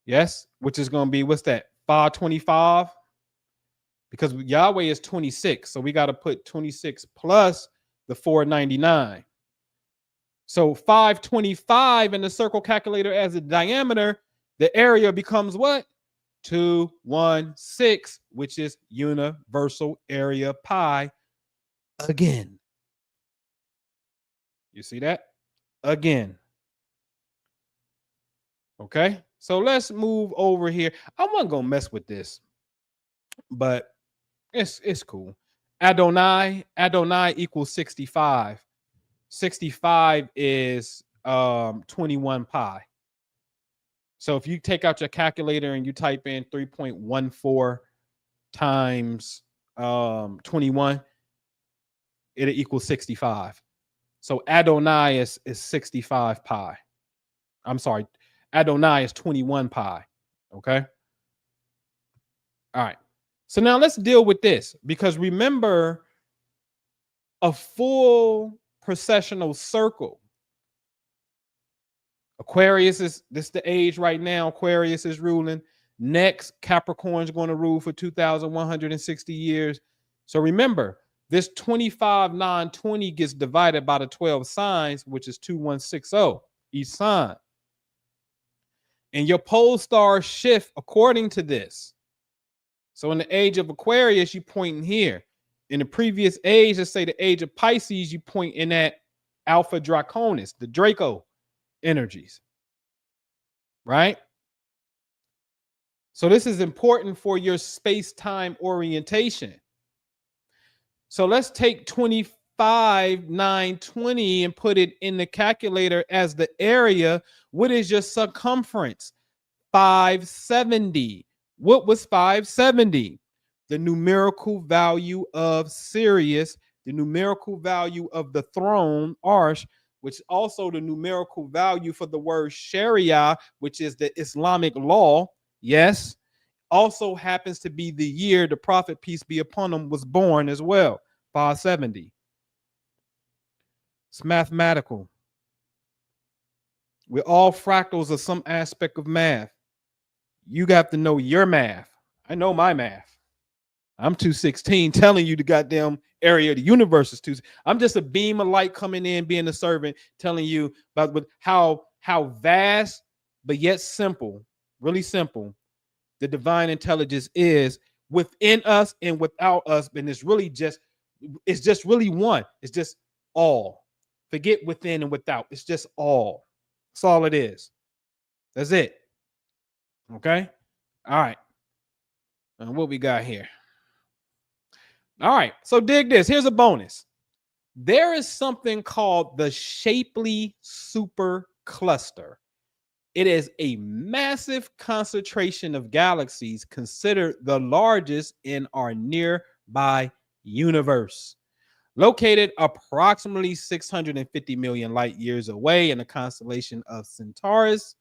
Yes, which is going to be, what's that? 525. Because Yahweh is 26. So we got to put 26 plus the 499. So 525 in the circle calculator as a diameter, the area becomes what? 216, which is universal area pi again. You see that? Again. Okay, so let's move over here. I wasn't going to mess with this, but it's cool. Adonai equals 65. 65 is 21 pi. So if you take out your calculator and you type in 3.14 times 21, it'll equal 65. So Adonai is 65 pi. I'm sorry, Adonai is 21 pi. Okay. All right. So now let's deal with this, because remember, a full processional circle. Aquarius is this the age right now. Aquarius is ruling. Next, Capricorn is going to rule for 2,160 years. So remember, this 25/9/20 gets divided by the 12 signs, which is 2160 each sign. And your pole stars shift according to this. So in the age of Aquarius, you point in here. In the previous age, let's say the age of Pisces, you point in at Alpha Draconis, the Draco energies, right? So this is important for your space-time orientation. So let's take 25/9/20 and put it in the calculator as the area. What is your circumference? 570. What was 570? The numerical value of Sirius, the numerical value of the throne, Arsh, which is also the numerical value for the word Sharia, which is the Islamic law. Yes. Also happens to be the year the Prophet, peace be upon him, was born as well. 570. It's mathematical. We're all fractals of some aspect of math. You got to know your math. I know my math. I'm 216 telling you the goddamn area of the universe is 2. I'm just a beam of light coming in, being a servant, telling you about how vast, but yet simple, really simple, the divine intelligence is within us and without us. And it's just really one. It's just all. Forget within and without. It's just all. That's all it is. That's it. Okay. All right. And what we got here? All right. So dig this. Here's a bonus. There is something called the Shapley supercluster. It is a massive concentration of galaxies, considered the largest in our nearby universe. Located approximately 650 million light years away in the constellation of Centaurus,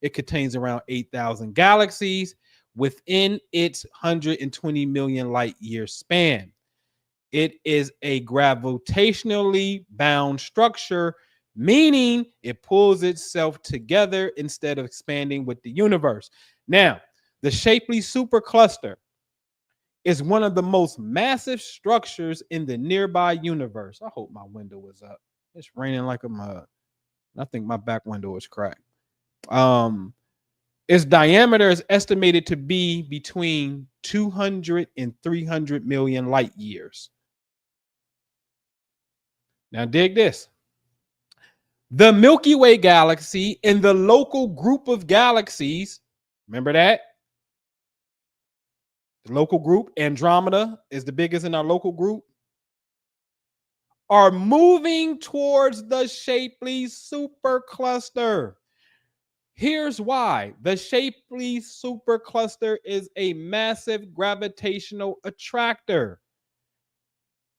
it contains around 8,000 galaxies within its 120 million light year span. It is a gravitationally bound structure, meaning it pulls itself together instead of expanding with the universe. Now, the Shapley supercluster is one of the most massive structures in the nearby universe. I hope my window is up. It's raining like a mug. I think my back window is cracked. Its diameter is estimated to be between 200 and 300 million light years. Now dig this. The Milky Way galaxy and the local group of galaxies, remember that? The local group, Andromeda, is the biggest in our local group, are moving towards the Shapley supercluster. Here's why. The Shapley supercluster is a massive gravitational attractor.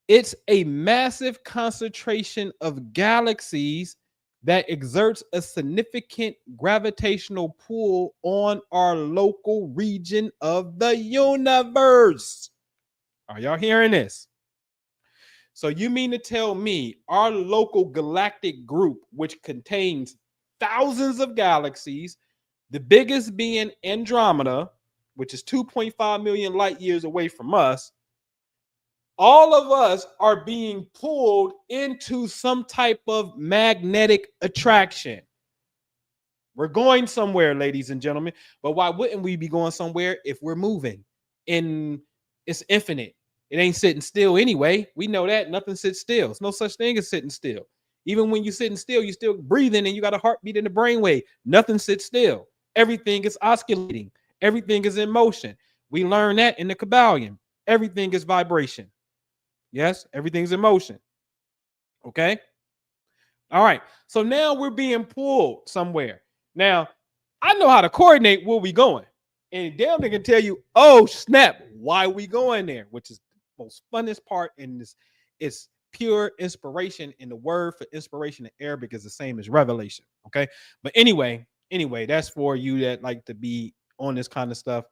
It's a massive concentration of galaxies that exerts a significant gravitational pull on our local region of the universe. Are y'all hearing this? So you mean to tell me our local galactic group, which contains thousands of galaxies, the biggest being Andromeda, which is 2.5 million light years away from us. All of us are being pulled into some type of magnetic attraction. We're going somewhere, ladies and gentlemen. But why wouldn't we be going somewhere if we're moving? And it's infinite. It ain't sitting still anyway. We know that. Nothing sits still. There's no such thing as sitting still. Even when you're sitting still, you're still breathing and you got a heartbeat in the brainwave. Nothing sits still. Everything is oscillating. Everything is in motion. We learn that in the Kabbalion. Everything is vibration. Yes, everything's in motion. Okay. All right. So now we're being pulled somewhere. Now, I know how to coordinate where we going. And damn, they can tell you, oh, snap, why we going there, which is the most funnest part in this. It's pure inspiration. And the word for inspiration in Arabic is the same as revelation. Okay. But anyway, that's for you that like to be on this kind of stuff.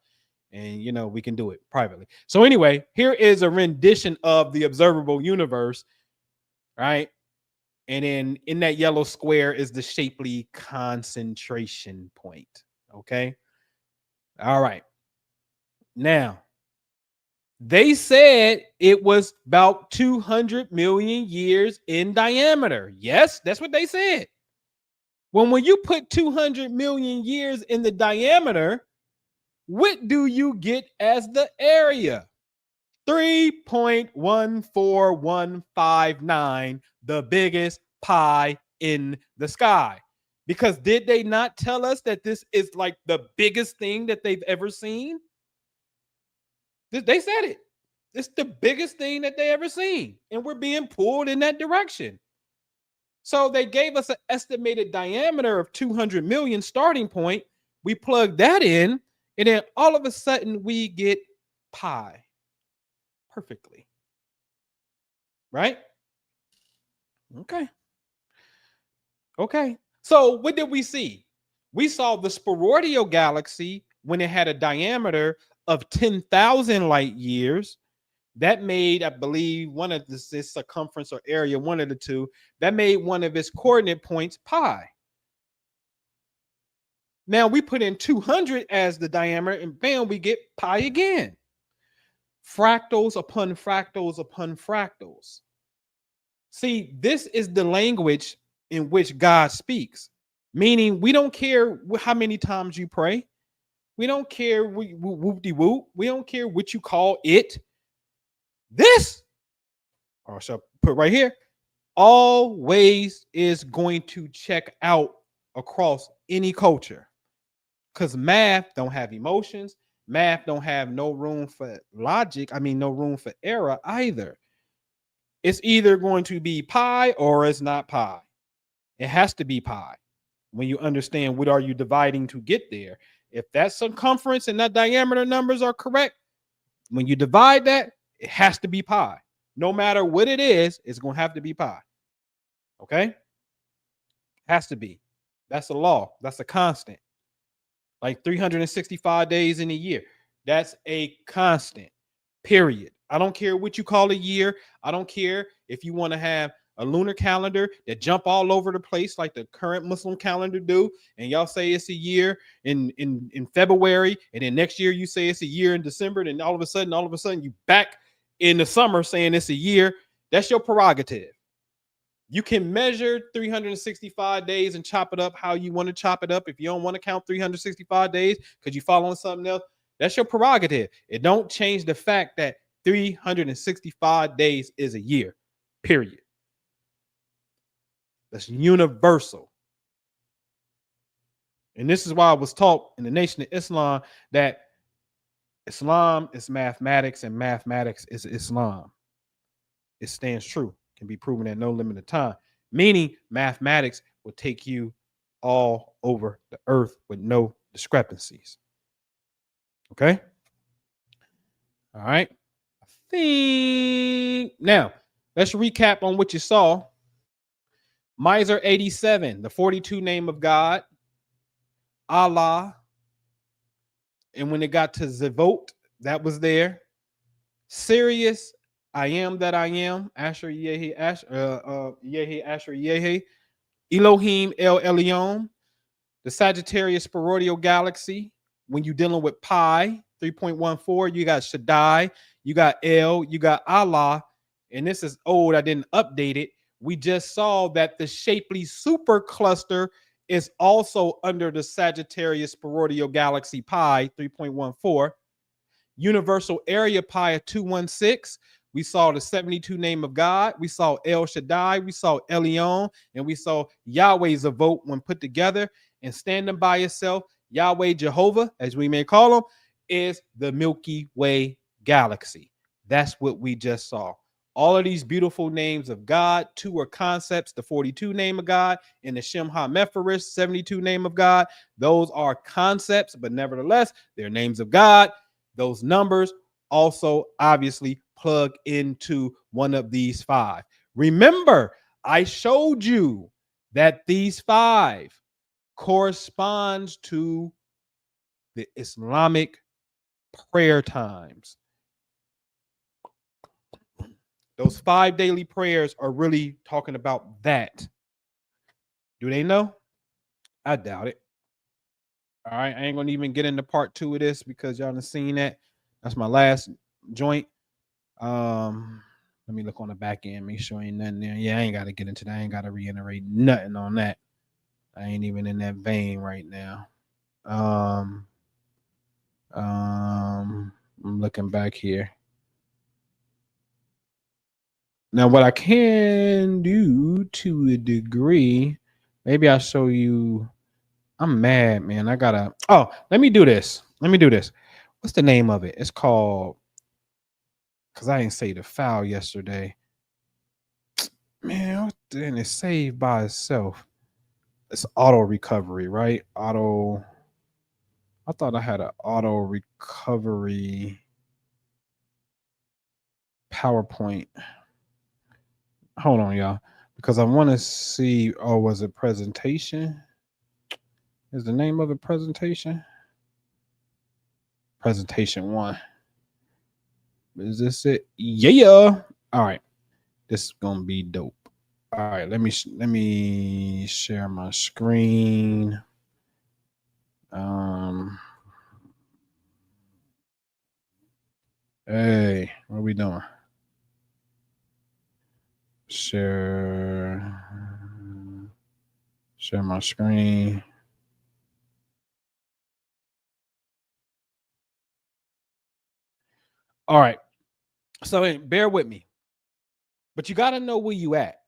And, you know, we can do it privately. So anyway, here is a rendition of the observable universe, right? And then in that yellow square is the shapely concentration point, okay? All right. Now, they said it was about 200 million years in diameter. Yes, that's what they said. When you put 200 million years in the diameter, what do you get as the area? 3.14159, the biggest pie in the sky. Because did they not tell us that this is like the biggest thing that they've ever seen? They said it. It's the biggest thing that they ever seen. And we're being pulled in that direction. So they gave us an estimated diameter of 200 million starting point. We plug that in. And then all of a sudden we get pi perfectly. Right? Okay. Okay. So what did we see? We saw the sporoidal galaxy when it had a diameter of 10,000 light years. That made, I believe, one of this circumference or area, one of the two, that made one of its coordinate points pi. Now we put in 200 as the diameter and bam, we get pi again. Fractals upon fractals upon fractals. See, this is the language in which God speaks, meaning we don't care how many times you pray. We don't care whoop-de-whoop. We don't care what you call it. This, or I shall put right here, always is going to check out across any culture. Because math don't have emotions. Math don't have no room for logic. No room for error either. It's either going to be pi or it's not pi. It has to be pi when you understand what are you dividing to get there. If that circumference and that diameter numbers are correct, when you divide that, it has to be pi. No matter what it is, it's going to have to be pi. Okay? Has to be. That's a law. That's a constant. Like 365 days in a year. That's a constant, period. I don't care what you call a year. I don't care if you want to have a lunar calendar that jump all over the place like the current Muslim calendar do. And y'all say it's a year in February. And then next year you say it's a year in December. And all of a sudden you back in the summer saying it's a year. That's your prerogative. You can measure 365 days and chop it up how you want to chop it up. If you don't want to count 365 days because you follow on something else, that's your prerogative. It don't change the fact that 365 days is a year, period. That's universal. And this is why I was taught in the Nation of Islam that Islam is mathematics and mathematics is Islam. It stands true. Can be proven at no limit of time, meaning mathematics will take you all over the earth with no discrepancies. Okay. All right. I think now let's recap on what you saw. Miser 87, the 42 name of God, Allah. And when it got to Zevot, that was there. Sirius, I am that I am. Asher Yehi Asher Yehi. Elohim El Elyon. The Sagittarius sporoidal galaxy, when you're dealing with pi 3.14, you got Shaddai, you got El, you got Allah, and this is old. I didn't update it. We just saw that the Shapley supercluster is also under the Sagittarius sporoidal galaxy pi 3.14. Universal area pi of 216. We saw the 72 name of God. We saw El Shaddai. We saw Elyon, and we saw Yahweh's a vote when put together. And standing by itself, Yahweh Jehovah, as we may call him, is the Milky Way galaxy. That's what we just saw. All of these beautiful names of God, 2 are concepts, the 42 name of God and the Shem HaMephoris, 72 name of God. Those are concepts, but nevertheless, they're names of God. Those numbers also obviously plug into one of these 5. Remember, I showed you that these 5 corresponds to the Islamic prayer times. Those 5 daily prayers are really talking about that. Do they know? I doubt it. All right, I ain't gonna even get into part 2 of this because y'all done seen that. That's my last joint. Let me look on the back end, make sure ain't nothing there. Yeah, I ain't gotta get into that. I ain't gotta reiterate nothing on that. I ain't even in that vein right now. I'm looking back here. Now, what I can do to a degree, maybe I'll show you. I'm mad, man. I gotta. Oh, let me do this. What's the name of it? It's called. Because I didn't say the file yesterday. Man, then it's saved by itself. It's auto recovery, right? Auto. I thought I had an auto recovery PowerPoint. Hold on, y'all, because I want to see. Oh, was it presentation? Is the name of it presentation? Presentation 1. Is this it? Yeah. All right. This is gonna be dope. All right. Let me share my screen. Hey, what are we doing? Share my screen. All right. So bear with me. But you got to know where you at,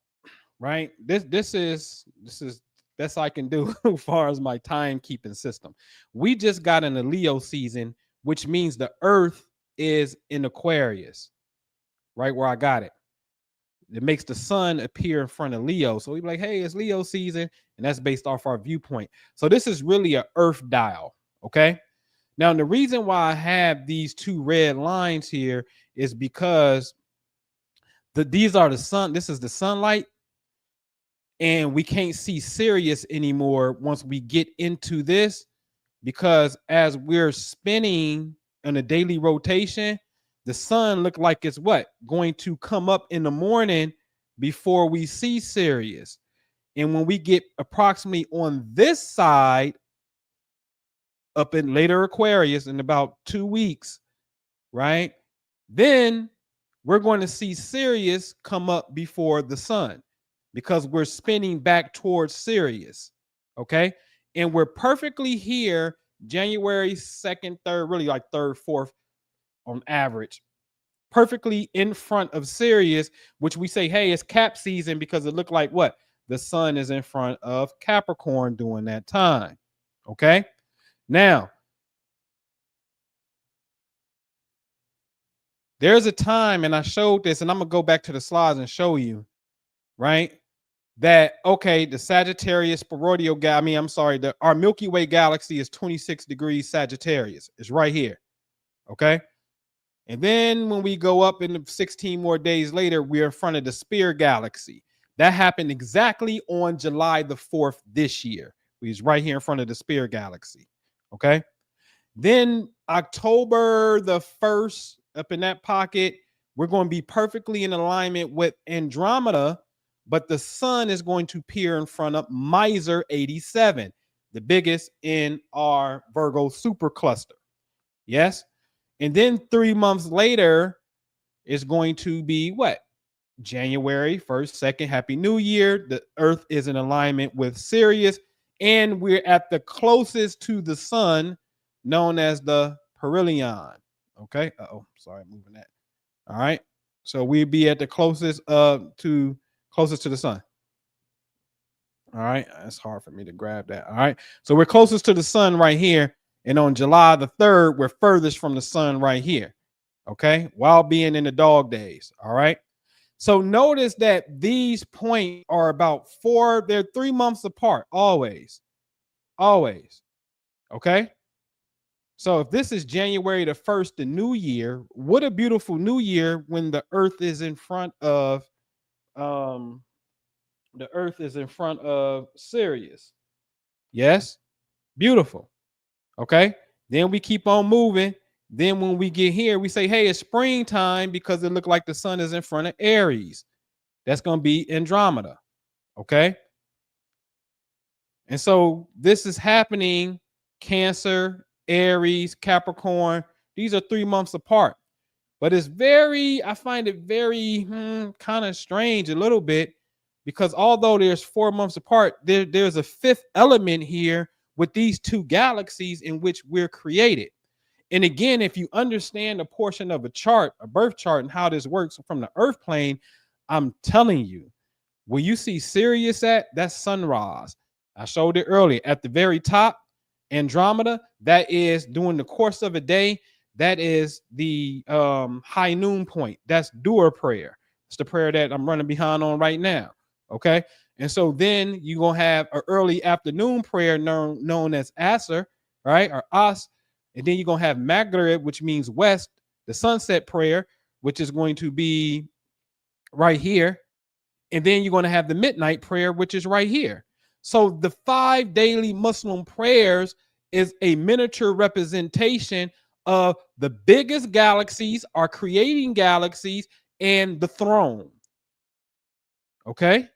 right? This is best I can do as far as my timekeeping system. We just got in the Leo season, which means the Earth is in Aquarius, right where I got it. It makes the sun appear in front of Leo. So we be like, hey, it's Leo season. And that's based off our viewpoint. So this is really an Earth dial. Okay. Now, the reason why I have these 2 red lines here is because these are the sun. This is the sunlight. And we can't see Sirius anymore once we get into this, because as we're spinning on a daily rotation, the sun look like it's going to come up in the morning before we see Sirius. And when we get approximately on this side, up in later Aquarius in about 2 weeks, right? Then we're going to see Sirius come up before the sun because we're spinning back towards Sirius. Okay. And we're perfectly here January 2nd, 3rd, really like 3rd, 4th on average, perfectly in front of Sirius, which we say, hey, it's Cap season because it looked like what? The sun is in front of Capricorn during that time. Okay. Now, there's a time, and I showed this, and I'm going to go back to the slides and show you, right? That, okay, the Sagittarius sporoidal our Milky Way galaxy is 26 degrees Sagittarius. It's right here. Okay. And then when we go up in 16 more days later, we're in front of the Spear galaxy. That happened exactly on July the 4th this year. We was right here in front of the Spear galaxy. Okay. Then October the 1st, up in that pocket, we're going to be perfectly in alignment with Andromeda, but the sun is going to appear in front of Miser 87. the biggest in our Virgo supercluster. Yes. And then 3 months later is going to be what? January 1st, 2nd. Happy New Year. The Earth is in alignment with Sirius, and we're at the closest to the sun, known as the perihelion. Okay. Sorry, moving that. All right. So we'd be at the closest to the sun. All right. That's hard for me to grab that. All right. So we're closest to the sun right here. And on July the 3rd, we're furthest from the sun right here. Okay. While being in the dog days. All right. So notice that these points are about they're 3 months apart. Always. Okay. So if this is January the 1st, the new year, what a beautiful new year when the earth is in front of Sirius. Yes, beautiful. Okay, then we keep on moving. Then when we get here, we say, hey, it's springtime because it looked like the sun is in front of Aries. That's going to be Andromeda. Okay, and so this is happening Cancer, Aries, Capricorn. These are 3 months apart. But I find it very kind of strange a little bit, because although there's 4 months apart, there's a fifth element here with these two galaxies in which we're created. And again, if you understand a portion of a chart, a birth chart, and how this works from the earth plane, I'm telling you, where you see Sirius at, that's sunrise. I showed it earlier. At the very top, Andromeda, that is during the course of a day. That is the high noon point. That's doer prayer. It's the prayer that I'm running behind on right now. Okay. And so then you're going to have an early afternoon prayer known as Asr, right? Or As. And then you're going to have Maghrib, which means west, the sunset prayer, which is going to be right here. And then you're going to have the midnight prayer, which is right here. So the 5 daily Muslim prayers is a miniature representation of the biggest galaxies are creating galaxies and the throne. Okay.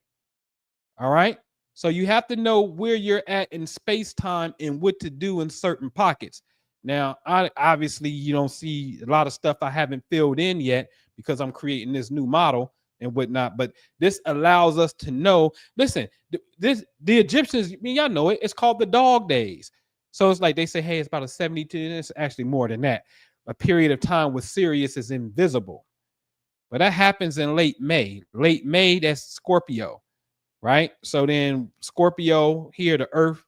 All right. So you have to know where you're at in space time and what to do in certain pockets. Now, obviously, you don't see a lot of stuff I haven't filled in yet because I'm creating this new model and whatnot. But this allows us to know. Listen, the Egyptians, y'all know it. It's called the dog days. So it's like they say, hey, it's about a 72. It's actually more than that. A period of time where Sirius is invisible. But that happens in late May. Late May, that's Scorpio, right? So then Scorpio here, the Earth,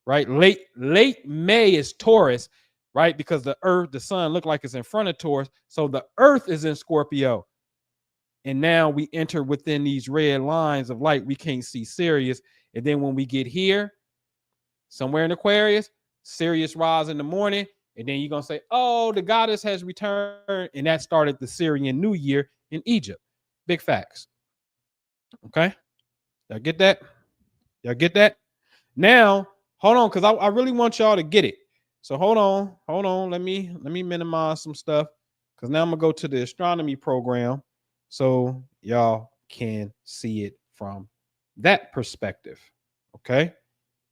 right? Late May is Taurus, right? Because the Earth, the sun look like it's in front of Taurus. So the Earth is in Scorpio. And now we enter within these red lines of light. We can't see Sirius. And then when we get here, somewhere in Aquarius, Sirius rise in the morning. And then you're going to say, oh, the goddess has returned. And that started the Syrian New Year in Egypt. Big facts. Okay. Y'all get that? Y'all get that? Now, hold on, because I really want y'all to get it. So hold on. Let me minimize some stuff, because now I'm going to go to the astronomy program so y'all can see it from that perspective. Okay.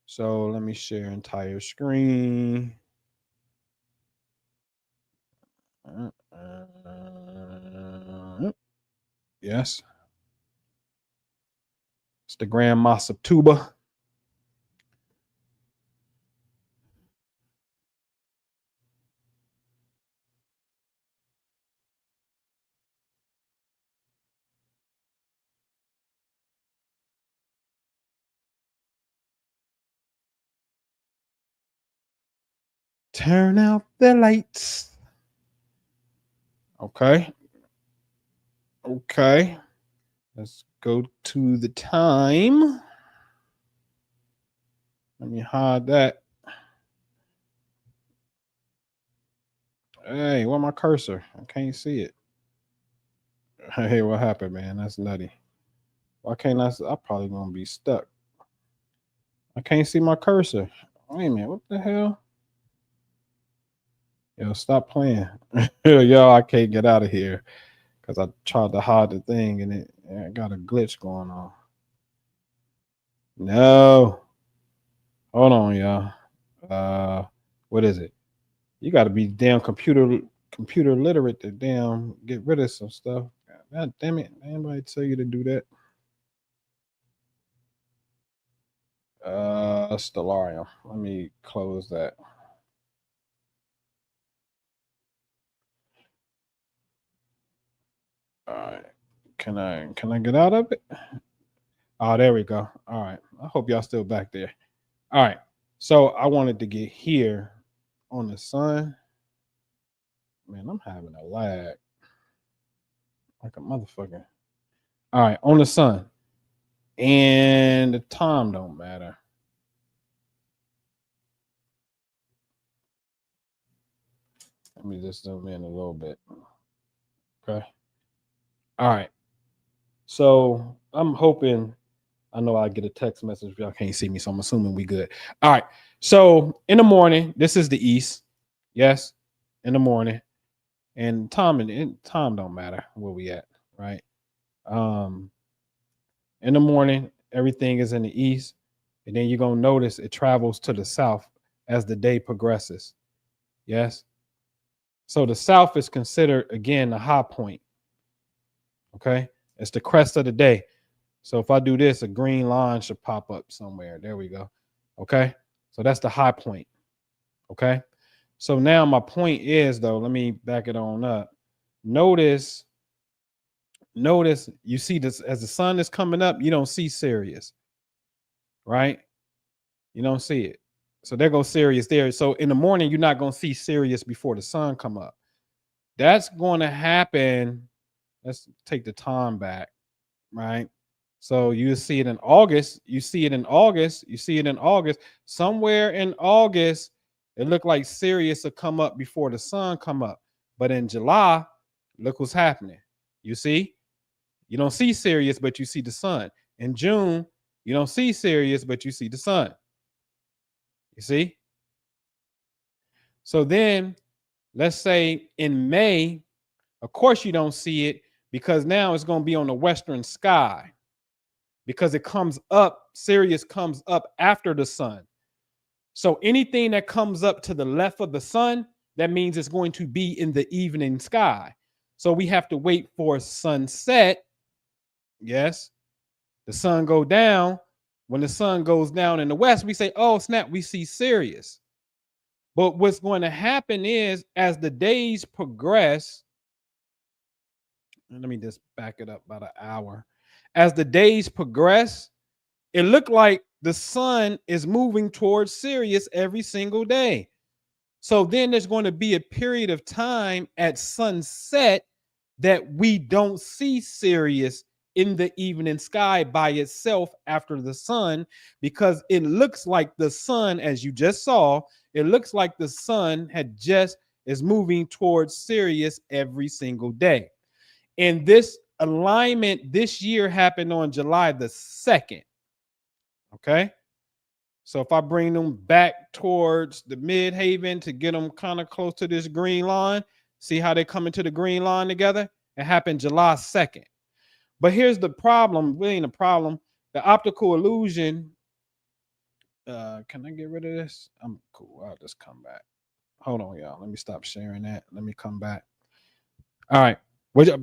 So let me share entire screen. Yes. It's the Grand Mosque of Tuba. Turn out the lights. Okay. Let's go to the time. Let me hide that. Hey, where's my cursor? I can't see it. Hey, what happened, man? That's nutty. Why can't I'm probably gonna be stuck. I can't see my cursor. Wait a minute, what the hell? Yo, stop playing. Yo, I can't get out of here because I tried to hide the thing and it got a glitch going on. No. Hold on, y'all. What is it? You got to be damn computer literate to damn get rid of some stuff. God damn it! Anybody tell you to do that? Stellarium. Let me close that. All right. Can I get out of it? Oh, there we go. All right. I hope y'all still back there. All right. So I wanted to get here on the sun. Man, I'm having a lag like a motherfucker. All right, on the sun. And the time don't matter. Let me just zoom in a little bit. Okay. All right. So I'm hoping, I know I get a text message if y'all can't see me, so I'm assuming we good. All right. So in the morning, this is the east. Yes, in the morning. And time don't matter where we at, right? In the morning, everything is in the east, and then you're gonna notice it travels to the south as the day progresses. Yes. So the south is considered again the high point. Okay, it's the crest of the day. So if I do this, a green line should pop up somewhere. There we go. Okay, so that's the high point. Okay, so now my point is though, let me back it on up. Notice you see this as the sun is coming up, you don't see Sirius, right? You don't see it. So there goes Sirius there. So in the morning, you're not going to see Sirius before the sun come up. That's going to happen. Let's take the time back, right? So you see it in August. You see it in August. You see it in August. Somewhere in August, it looked like Sirius will come up before the sun come up. But in July, look what's happening. You see? You don't see Sirius, but you see the sun. In June, you don't see Sirius, but you see the sun. You see? So then let's say in May, of course you don't see it because now it's going to be on the western sky because it comes up, Sirius comes up after the sun. So anything that comes up to the left of the sun, that means it's going to be in the evening sky. So we have to wait for sunset. Yes. The sun go down. When the sun goes down in the west, we say, oh, snap, we see Sirius. But what's going to happen is as the days progress, and let me just back it up about an hour. As the days progress, it looked like the sun is moving towards Sirius every single day. So then there's going to be a period of time at sunset that we don't see Sirius in the evening sky by itself after the sun, because it looks like the sun, as you just saw, it looks like the sun is moving towards Sirius every single day. And this alignment this year happened on July the 2nd. Okay. So if I bring them back towards the midhaven to get them kind of close to this green line, see how they come into the green line together? It happened July 2nd. But here's the problem, really the problem, the optical illusion. Can I get rid of this? I'm cool. I'll just come back. Hold on, y'all. Let me stop sharing that. Let me come back. All right.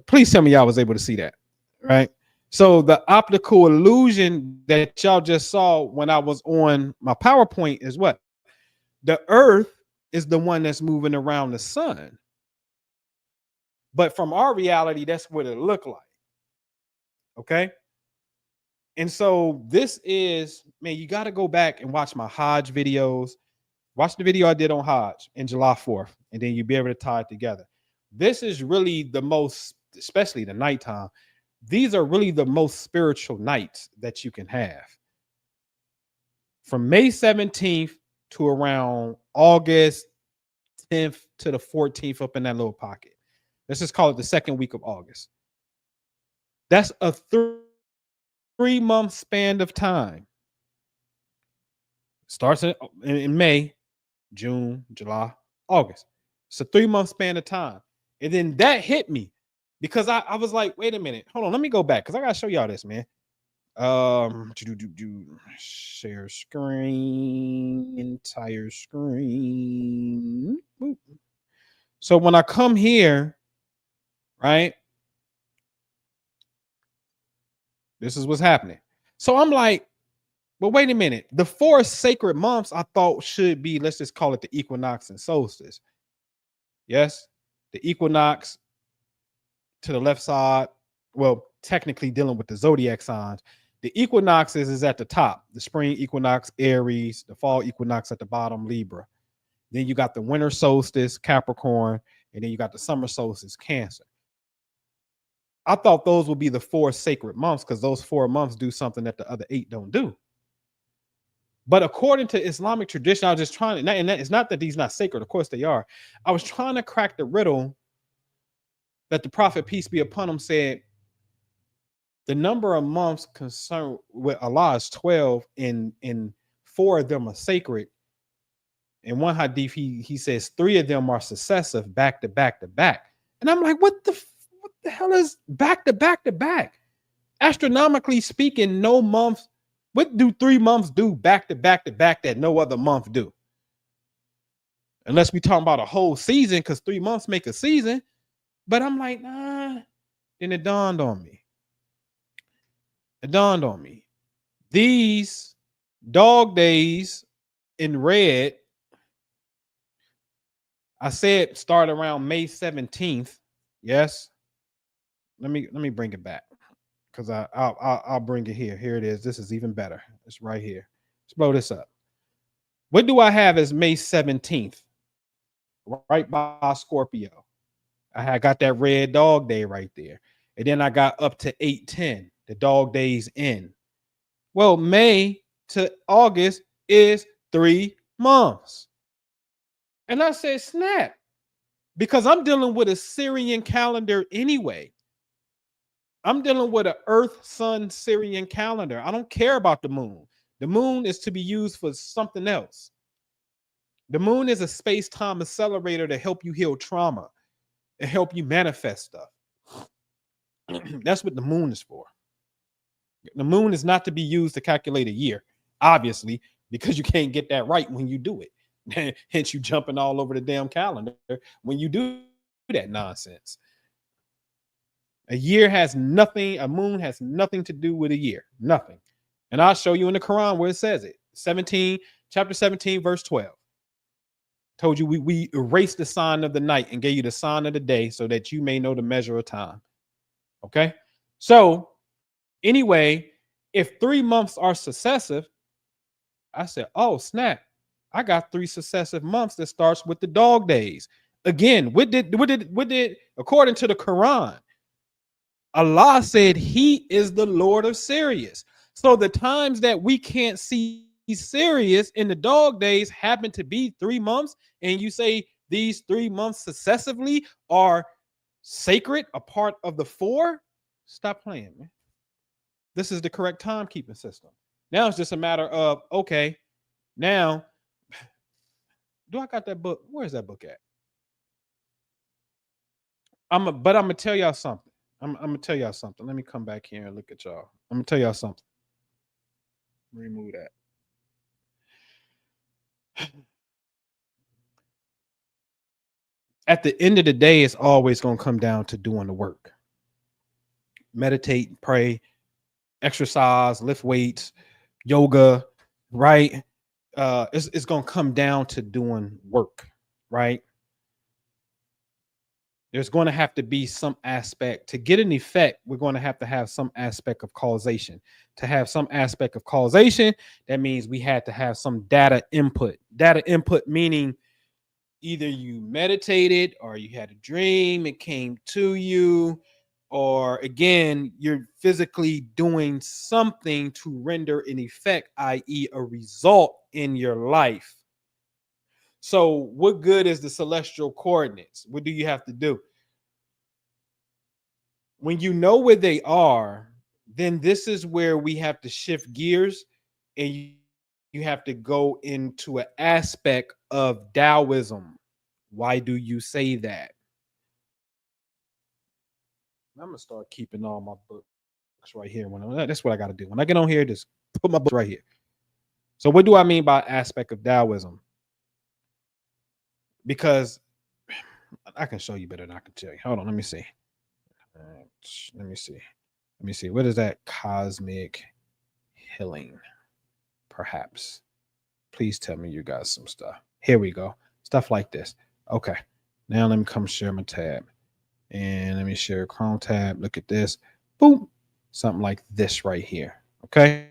Please tell me y'all was able to see that, right? So the optical illusion that y'all just saw when I was on my PowerPoint is what? The Earth is the one that's moving around the sun. But from our reality, that's what it looked like. Okay. And so this is, man, you got to go back and watch my Hajj videos. Watch the video I did on Hajj in July 4th, and then you'll be able to tie it together. This is really the most, especially the nighttime. These are really the most spiritual nights that you can have. From May 17th to around August 10th to the 14th, up in that little pocket. Let's just call it the second week of August. That's a 3-month span of time. Starts in May, June, July, August. It's a 3-month span of time. And then that hit me because I was like, wait a minute, hold on, let me go back because I got to show y'all this, man. Share screen, entire screen. Boop. So when I come here, right, this is what's happening. So I'm like, well, wait a minute. The 4 sacred months I thought should be, let's just call it the equinox and solstice. Yes, the equinox to the left side. Well, technically dealing with the zodiac signs. The equinoxes is at the top. The spring equinox, Aries. The fall equinox at the bottom, Libra. Then you got the winter solstice, Capricorn. And then you got the summer solstice, Cancer. I thought those would be the 4 sacred months because those 4 months do something that the other 8 don't do. But according to Islamic tradition, I was just trying to, and it's not that these not sacred, of course they are. I was trying to crack the riddle that the Prophet, peace be upon him, said the number of months concerned with Allah is 12, and 4 of them are sacred. In one hadith, he says 3 of them are successive, back to back to back. And I'm like, what the hell is back to back to back? Astronomically speaking, no month. What do 3 months do back to back to back that no other month do? Unless we talking about a whole season, because 3 months make a season. But I'm like, nah. Then it dawned on me. These dog days in red, I said start around May 17th. Yes. Let me bring it back. Because I'll bring it here. Here it is. This is even better. It's right here. Let's blow this up. What do I have as May 17th? Right by Scorpio. I got that red dog day right there. And then I got up to 8/10. The dog days end. Well, May to August is 3 months. And I said, snap. Because I'm dealing with a Syrian calendar anyway. I'm dealing with an Earth, Sun, Syrian calendar. I don't care about the moon. The moon is to be used for something else. The moon is a space-time accelerator to help you heal trauma and help you manifest stuff. That's what the moon is for. The moon is not to be used to calculate a year, obviously, because you can't get that right when you do it. Hence, you jumping all over the damn calendar when you do that nonsense. A year has nothing, a moon has nothing to do with a year. Nothing. And I'll show you in the Quran where it says it. Chapter 17, verse 12. Told you we erased the sign of the night and gave you the sign of the day so that you may know the measure of time. Okay? So, anyway, if 3 months are successive, I said, oh, snap. I got 3 successive months that starts with the dog days. Again, what did according to the Quran, Allah said he is the Lord of Sirius. So the times that we can't see Sirius in the dog days happen to be 3 months, and you say these 3 months successively are sacred, a part of the 4. Stop playing, man. This is the correct timekeeping system. Now it's just a matter of, okay, now, do I got that book? Where's that book at? But I'm gonna tell y'all something. I'm gonna tell y'all something. Let me come back here and look at y'all. I'm gonna tell y'all something. Remove that. At the end of the day, it's always gonna come down to doing the work. Meditate, pray, exercise, lift weights, yoga, right? It's gonna come down to doing work, right? There's going to have to be some aspect to get an effect. We're going to have some aspect of causation. To have some aspect of causation, that means we had to have some data input. Data input meaning either you meditated or you had a dream, it came to you, or again, you're physically doing something to render an effect, i.e., a result in your life. So what good is the celestial coordinates? What do you have to do? When you know where they are, then this is where we have to shift gears, and you have to go into an aspect of Taoism. Why do you say that? I'm going to start keeping all my books right here. That's what I got to do. When I get on here, just put my books right here. So what do I mean by aspect of Taoism? Because I can show you better than I can tell you. Hold on, let me see. Let me see. What is that? Cosmic healing, perhaps. Please tell me you got some stuff. Here we go. Stuff like this. Okay. Now let me come share my tab. And let me share Chrome tab. Look at this. Boom. Something like this right here. Okay.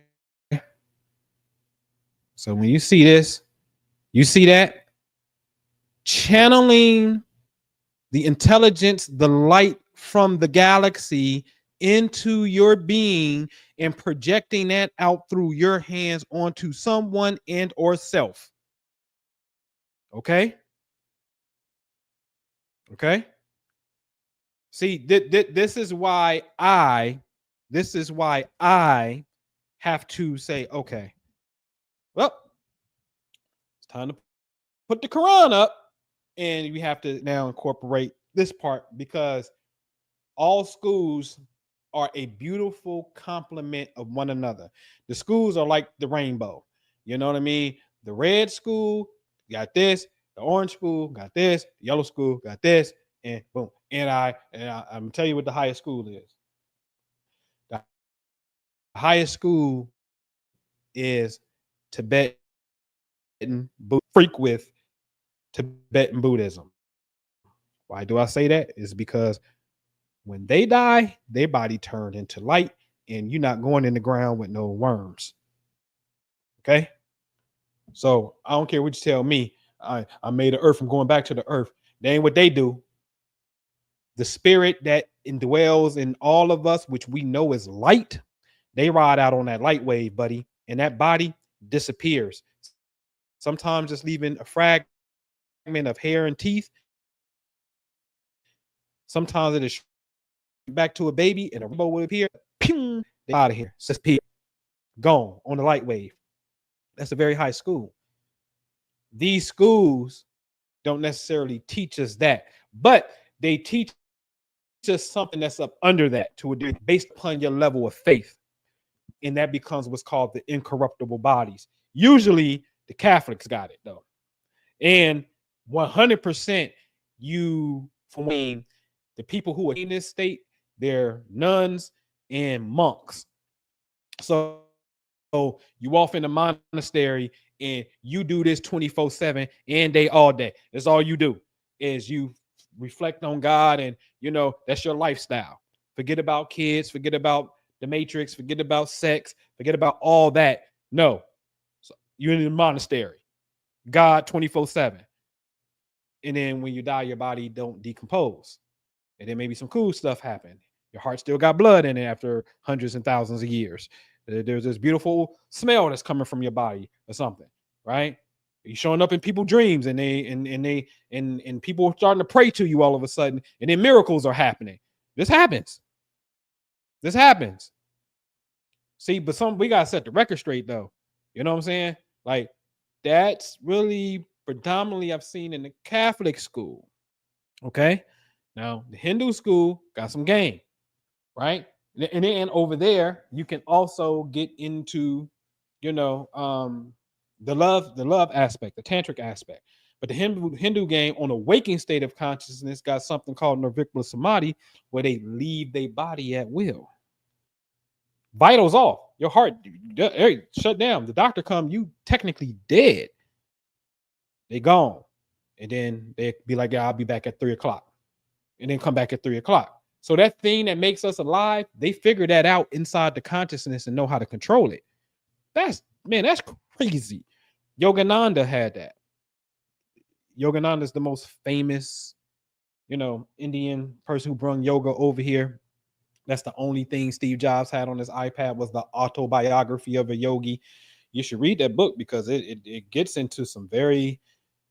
So when you see this, you see that? Channeling the intelligence, the light from the galaxy into your being and projecting that out through your hands onto someone and or self. Okay. Okay. See, this is why I have to say, okay, well, it's time to put the Qur'an up, and we have to now incorporate this part, because all schools are a beautiful complement of one another. The schools are like the rainbow. You know what I mean? The red school got this, the orange school got this, the yellow school got this, and boom. And I'm gonna tell you what the highest school is. The highest school is Tibetan freak with Tibetan Buddhism. Why do I say that? Is because when they die, their body turned into light, and you're not going in the ground with no worms. Okay. So I don't care what you tell me. I made the earth from going back to the earth. That ain't what they do. The spirit that indwells in all of us, which we know is light, they ride out on that light wave, buddy, and that body disappears. Sometimes just leaving a fragment of hair and teeth. Sometimes it is back to a baby, and a rainbow will appear. Pew, they out of here. Disappear. Gone on the light wave. That's a very high school. These schools don't necessarily teach us that, but they teach us something that's up under that to a degree, based upon your level of faith. And that becomes what's called the incorruptible bodies. Usually the Catholics got it though. And 100% the people who are in this state, they're nuns and monks. So you off in the monastery and you do this 24/7 and day all day. That's all you do, is you reflect on God, and that's your lifestyle. Forget about kids, forget about the matrix, forget about sex, forget about all that. No. So you're in the monastery, God 24/7. And then when you die, your body don't decompose. And then maybe some cool stuff happen. Your heart still got blood in it after hundreds and thousands of years. There's this beautiful smell that's coming from your body or something, right? You're showing up in people's dreams, and people are starting to pray to you all of a sudden, and then miracles are happening. This happens. See, but we gotta set the record straight though. You know what I'm saying? Like, that's really predominantly I've seen in the Catholic school. Okay. Now the Hindu school got some game, right? And then over there, you can also get into, the love aspect, the tantric aspect. But the Hindu game on a waking state of consciousness got something called nirvikalpa samadhi, where they leave their body at will. Vitals off, your heart shut down. The doctor come, you technically dead. They gone, and then they be like, "Yeah, I'll be back at 3:00," and then come back at 3:00. So that thing that makes us alive, they figure that out inside the consciousness and know how to control it. That's crazy. Yogananda had that. Yogananda is the most famous, Indian person who brought yoga over here. That's the only thing Steve Jobs had on his iPad, was the autobiography of a yogi. You should read that book, because it gets into some very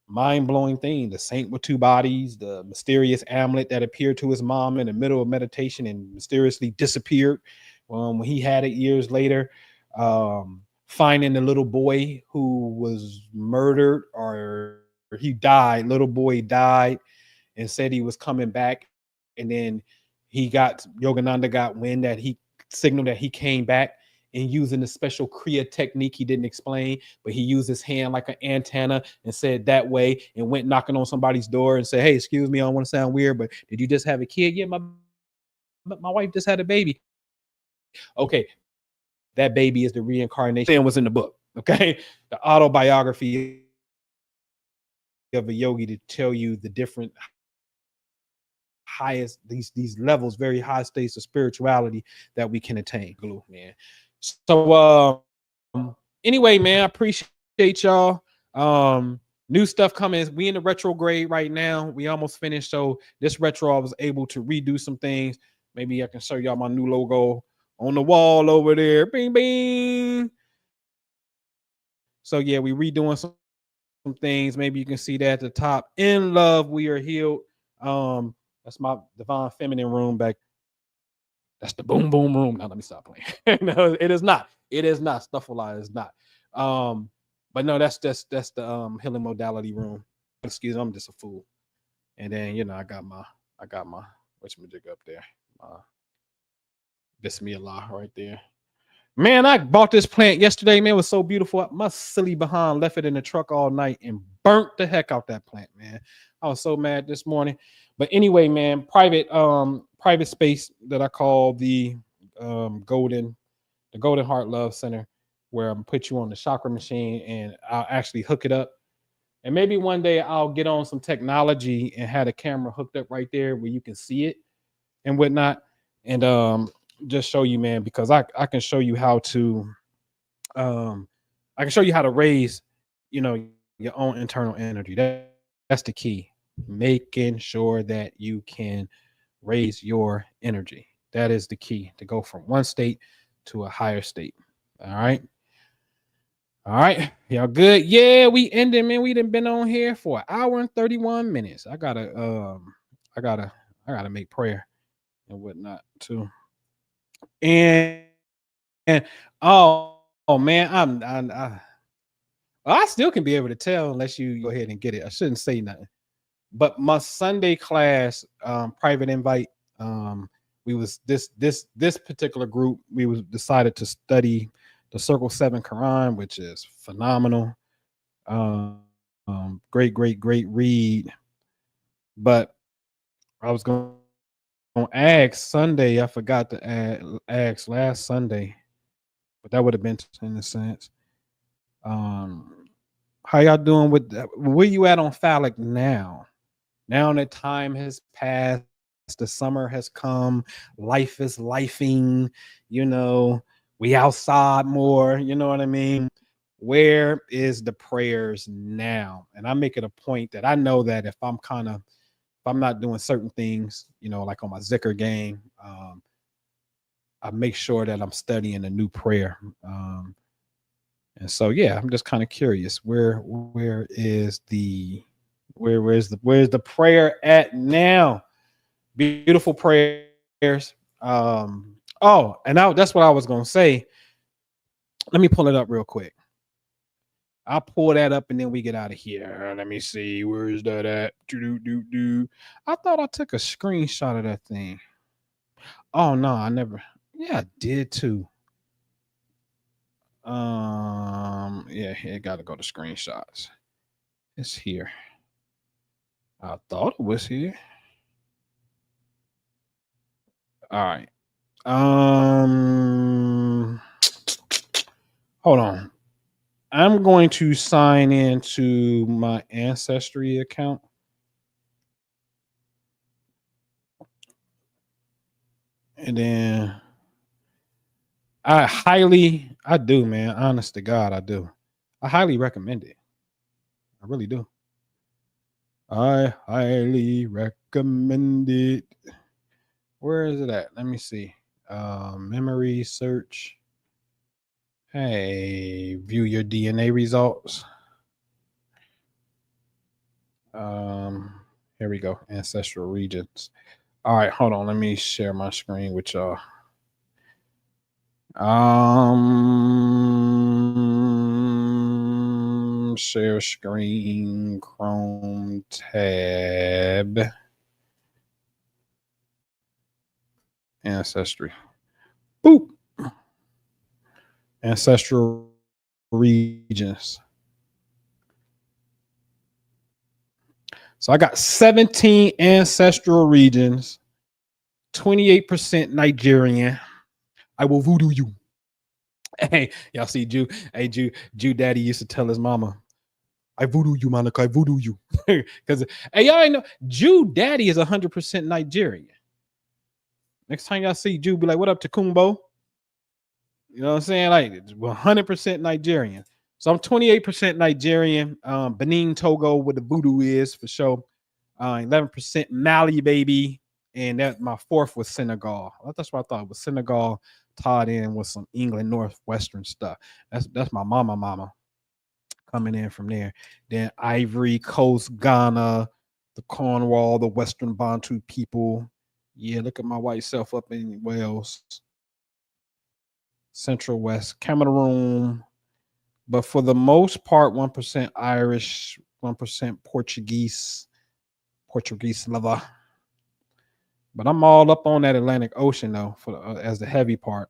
mind-blowing thing. The saint with two bodies, the mysterious amulet that appeared to his mom in the middle of meditation and mysteriously disappeared when he had it years later. Finding the little boy who was murdered, or he died. Little boy died and said he was coming back, and then Yogananda got wind that he signal that he came back and using the special Kriya technique he didn't explain, but he used his hand like an antenna and said that way and went knocking on somebody's door and said, "Hey, excuse me, I don't want to sound weird, but did you just have a kid?" "Yeah, my wife just had a baby." "Okay, that baby is the reincarnation." It was in the book, okay? The autobiography of a yogi to tell you the different highest these levels, very high states of spirituality that we can attain. Glue, man. So anyway, man, I appreciate y'all. New stuff coming. We in the retrograde right now. We almost finished. So this retro, I was able to redo some things. Maybe I can show y'all my new logo on the wall over there. Bing, bing. So yeah, we redoing some things. Maybe you can see that at the top. In love, we are healed. That's my divine feminine room back. That's the boom boom room. Now let me stop playing. No, it is not. It is not. Stuff a lot is not. But no, that's the healing modality room. Excuse me, I'm just a fool. And then I got my whatchamajig up there. Bismillah right there. Man, I bought this plant yesterday, man. It was so beautiful. My silly behind left it in the truck all night and burnt the heck out that plant, man. I was so mad this morning. But anyway, man, private space that I call the Golden Heart Love Center, where I'm put you on the chakra machine and I'll actually hook it up. And maybe one day I'll get on some technology and have a camera hooked up right there where you can see it and whatnot. And just show you, man, because I can show you how to raise, your own internal energy. That's the key. Making sure that you can raise your energy. That is the key to go from one state to a higher state. All right. Y'all good? Yeah, we ended, man. We done been on here for an hour and 31 minutes. I gotta make prayer and whatnot too. And oh man, I still can be able to tell unless you go ahead and get it. I shouldn't say nothing. But my Sunday class, private invite, we was this particular group, we was decided to study the Circle 7 Qur'an, which is phenomenal. Great read. But I was going to ask Sunday, I forgot to ask last Sunday, but that would have been in a sense. How y'all doing with that? Where you at on phallic now? Now that time has passed, the summer has come, life is lifing, we outside more, you know what I mean? Where is the prayers now? And I make it a point that I know that if I'm not doing certain things, like on my Zikr game, I make sure that I'm studying a new prayer. And so, yeah, I'm just kind of curious, where's the prayer at now? Beautiful prayers. That's what I was going to say. Let me pull it up real quick. I'll pull that up and then we get out of here. Let me see. Where is that at? I thought I took a screenshot of that thing. Oh, no, I never. Yeah, I did too. Yeah, it got to go to screenshots. It's here. I thought it was here. All right. Hold on. I'm going to sign into my Ancestry account. And then I do, man. Honest to God, I do. I highly recommend it. I really do. I highly recommend it. Where is it at? Let me see. Memory search. Hey, view your DNA results. Here we go. Ancestral regions. All right, hold on. Let me share my screen with y'all. Share screen, Chrome tab, Ancestry. Boop. Ancestral regions. So I got 17 ancestral regions, 28% Nigerian. I will voodoo you. Hey, y'all see Jew? Hey, Jew daddy used to tell his mama, I voodoo you, Monica. I voodoo you. Because hey, y'all ain't know Jew daddy is 100% Nigerian. Next time y'all see Jew, be like, what up, Takumbo? You know what I'm saying? Like 100% Nigerian. So I'm 28% Nigerian. Benin, Togo, where the voodoo is for sure. 11% Mali, baby. And that my fourth was Senegal. That's what I thought. It was Senegal tied in with some England Northwestern stuff. That's my mama coming in from there. Then Ivory Coast, Ghana, the Cornwall, the Western Bantu people. Yeah, look at my white self up in Wales. Central West, Cameroon. But for the most part, 1% Irish, 1% Portuguese lover. But I'm all up on that Atlantic Ocean though, for as the heavy part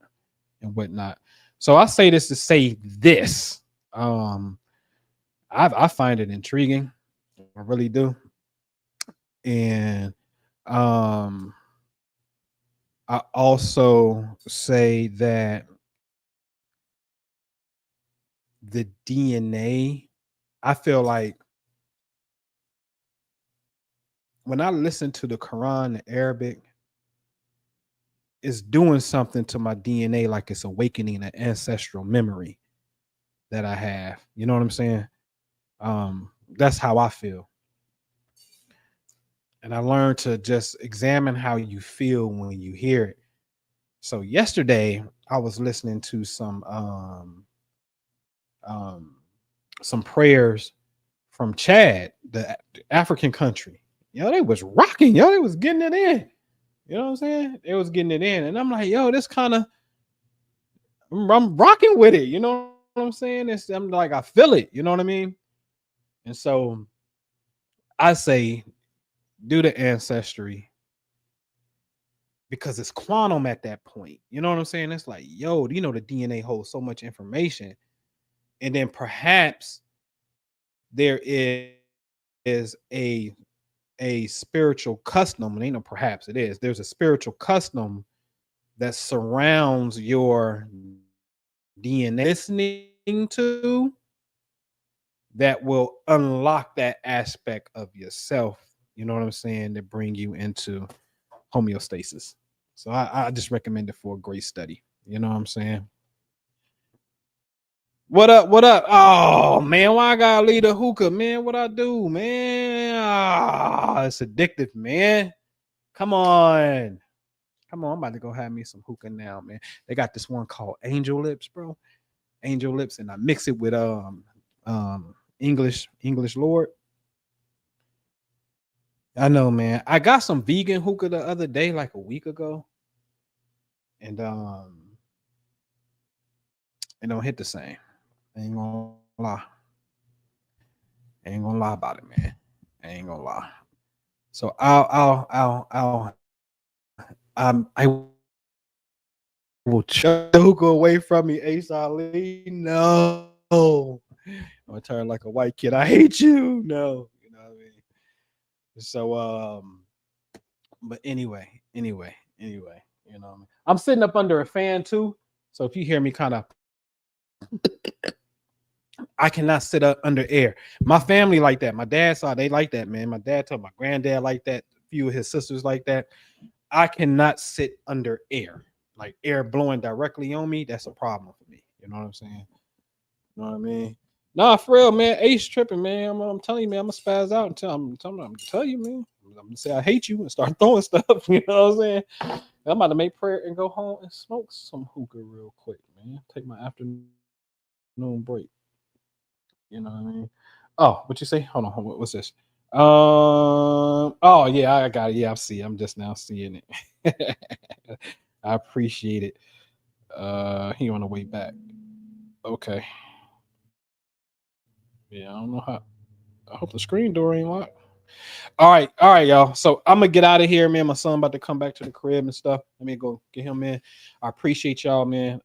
and whatnot. So I say this to say this. I find it intriguing. I really do. And I also say that the DNA, I feel like when I listen to the Quran in Arabic, it's doing something to my DNA, like it's awakening an ancestral memory that I have. You know what I'm saying? That's how I feel. And I learned to just examine how you feel when you hear it. So yesterday I was listening to some prayers from Chad, the African country. Yo, they was rocking. Yo, they was getting it in. You know what I'm saying? They was getting it in. And I'm like, yo, this kind of, I'm rocking with it. You know what I'm saying? I'm like, I feel it. You know what I mean? And so I say, do the ancestry because it's quantum at that point. You know what I'm saying? It's like, yo, you know, the DNA holds so much information. And then perhaps there is a spiritual custom, and ain't no perhaps it is. There's a spiritual custom that surrounds your DNA listening to that will unlock that aspect of yourself. You know what I'm saying? To bring you into homeostasis. So I just recommend it for a great study. You know what I'm saying? What up? What up? Oh man, why I gotta leave the hookah, man? What I do, man? It's addictive, man. Come on. Come on, I'm about to go have me some hookah now, man. They got this one called Angel Lips, bro. Angel Lips, and I mix it with English Lord. I know, man. I got some vegan hookah the other day, like a week ago, and it don't hit the same. I ain't gonna lie. I ain't gonna lie about it, man. I ain't gonna lie. So I will chuck the hookah away from me, Ace Ali. No. I'm gonna turn like a white kid. I hate you. No, you know what I mean. So but anyway, you know what I mean? I'm sitting up under a fan too. So if you hear me kind of I cannot sit up under air. My family like that. My dad saw they like that, man. My dad told my granddad like that, a few of his sisters like that. I cannot sit under air. Like air blowing directly on me, that's a problem for me. You know what I'm saying? You know what I mean? Nah, for real, man. Ace tripping, man. I'm telling you, man. I'm gonna spaz out until I'm tell you, man. I'm gonna say I hate you and start throwing stuff. You know what I'm saying? I'm about to make prayer and go home and smoke some hookah real quick, man. Take my afternoon break. You know what I mean? Oh, what you say? Hold on. What's this? Oh yeah, I got it. Yeah, I see. I'm just now seeing it. I appreciate it. He on the way back. Okay. Yeah, I don't know how. I hope the screen door ain't locked. All right, y'all. So I'm gonna get out of here, man. My son about to come back to the crib and stuff. Let me go get him, man. I appreciate y'all, man.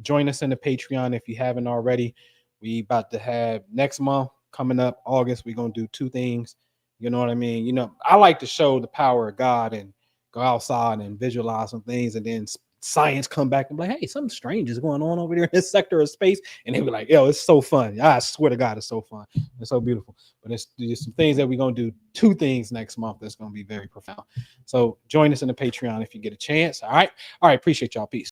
Join us in the Patreon if you haven't already. We about to have next month coming up, August. We're gonna do 2 things. You know what I mean? You know, I like to show the power of God and go outside and visualize some things, and then science come back and be like, hey, something strange is going on over there in this sector of space, and they be like, yo, it's so fun. I swear to God, it's so fun. It's so beautiful. But there's some things that we're gonna do, 2 things next month that's gonna be very profound. So join us in the Patreon if you get a chance. All right, appreciate y'all. Peace.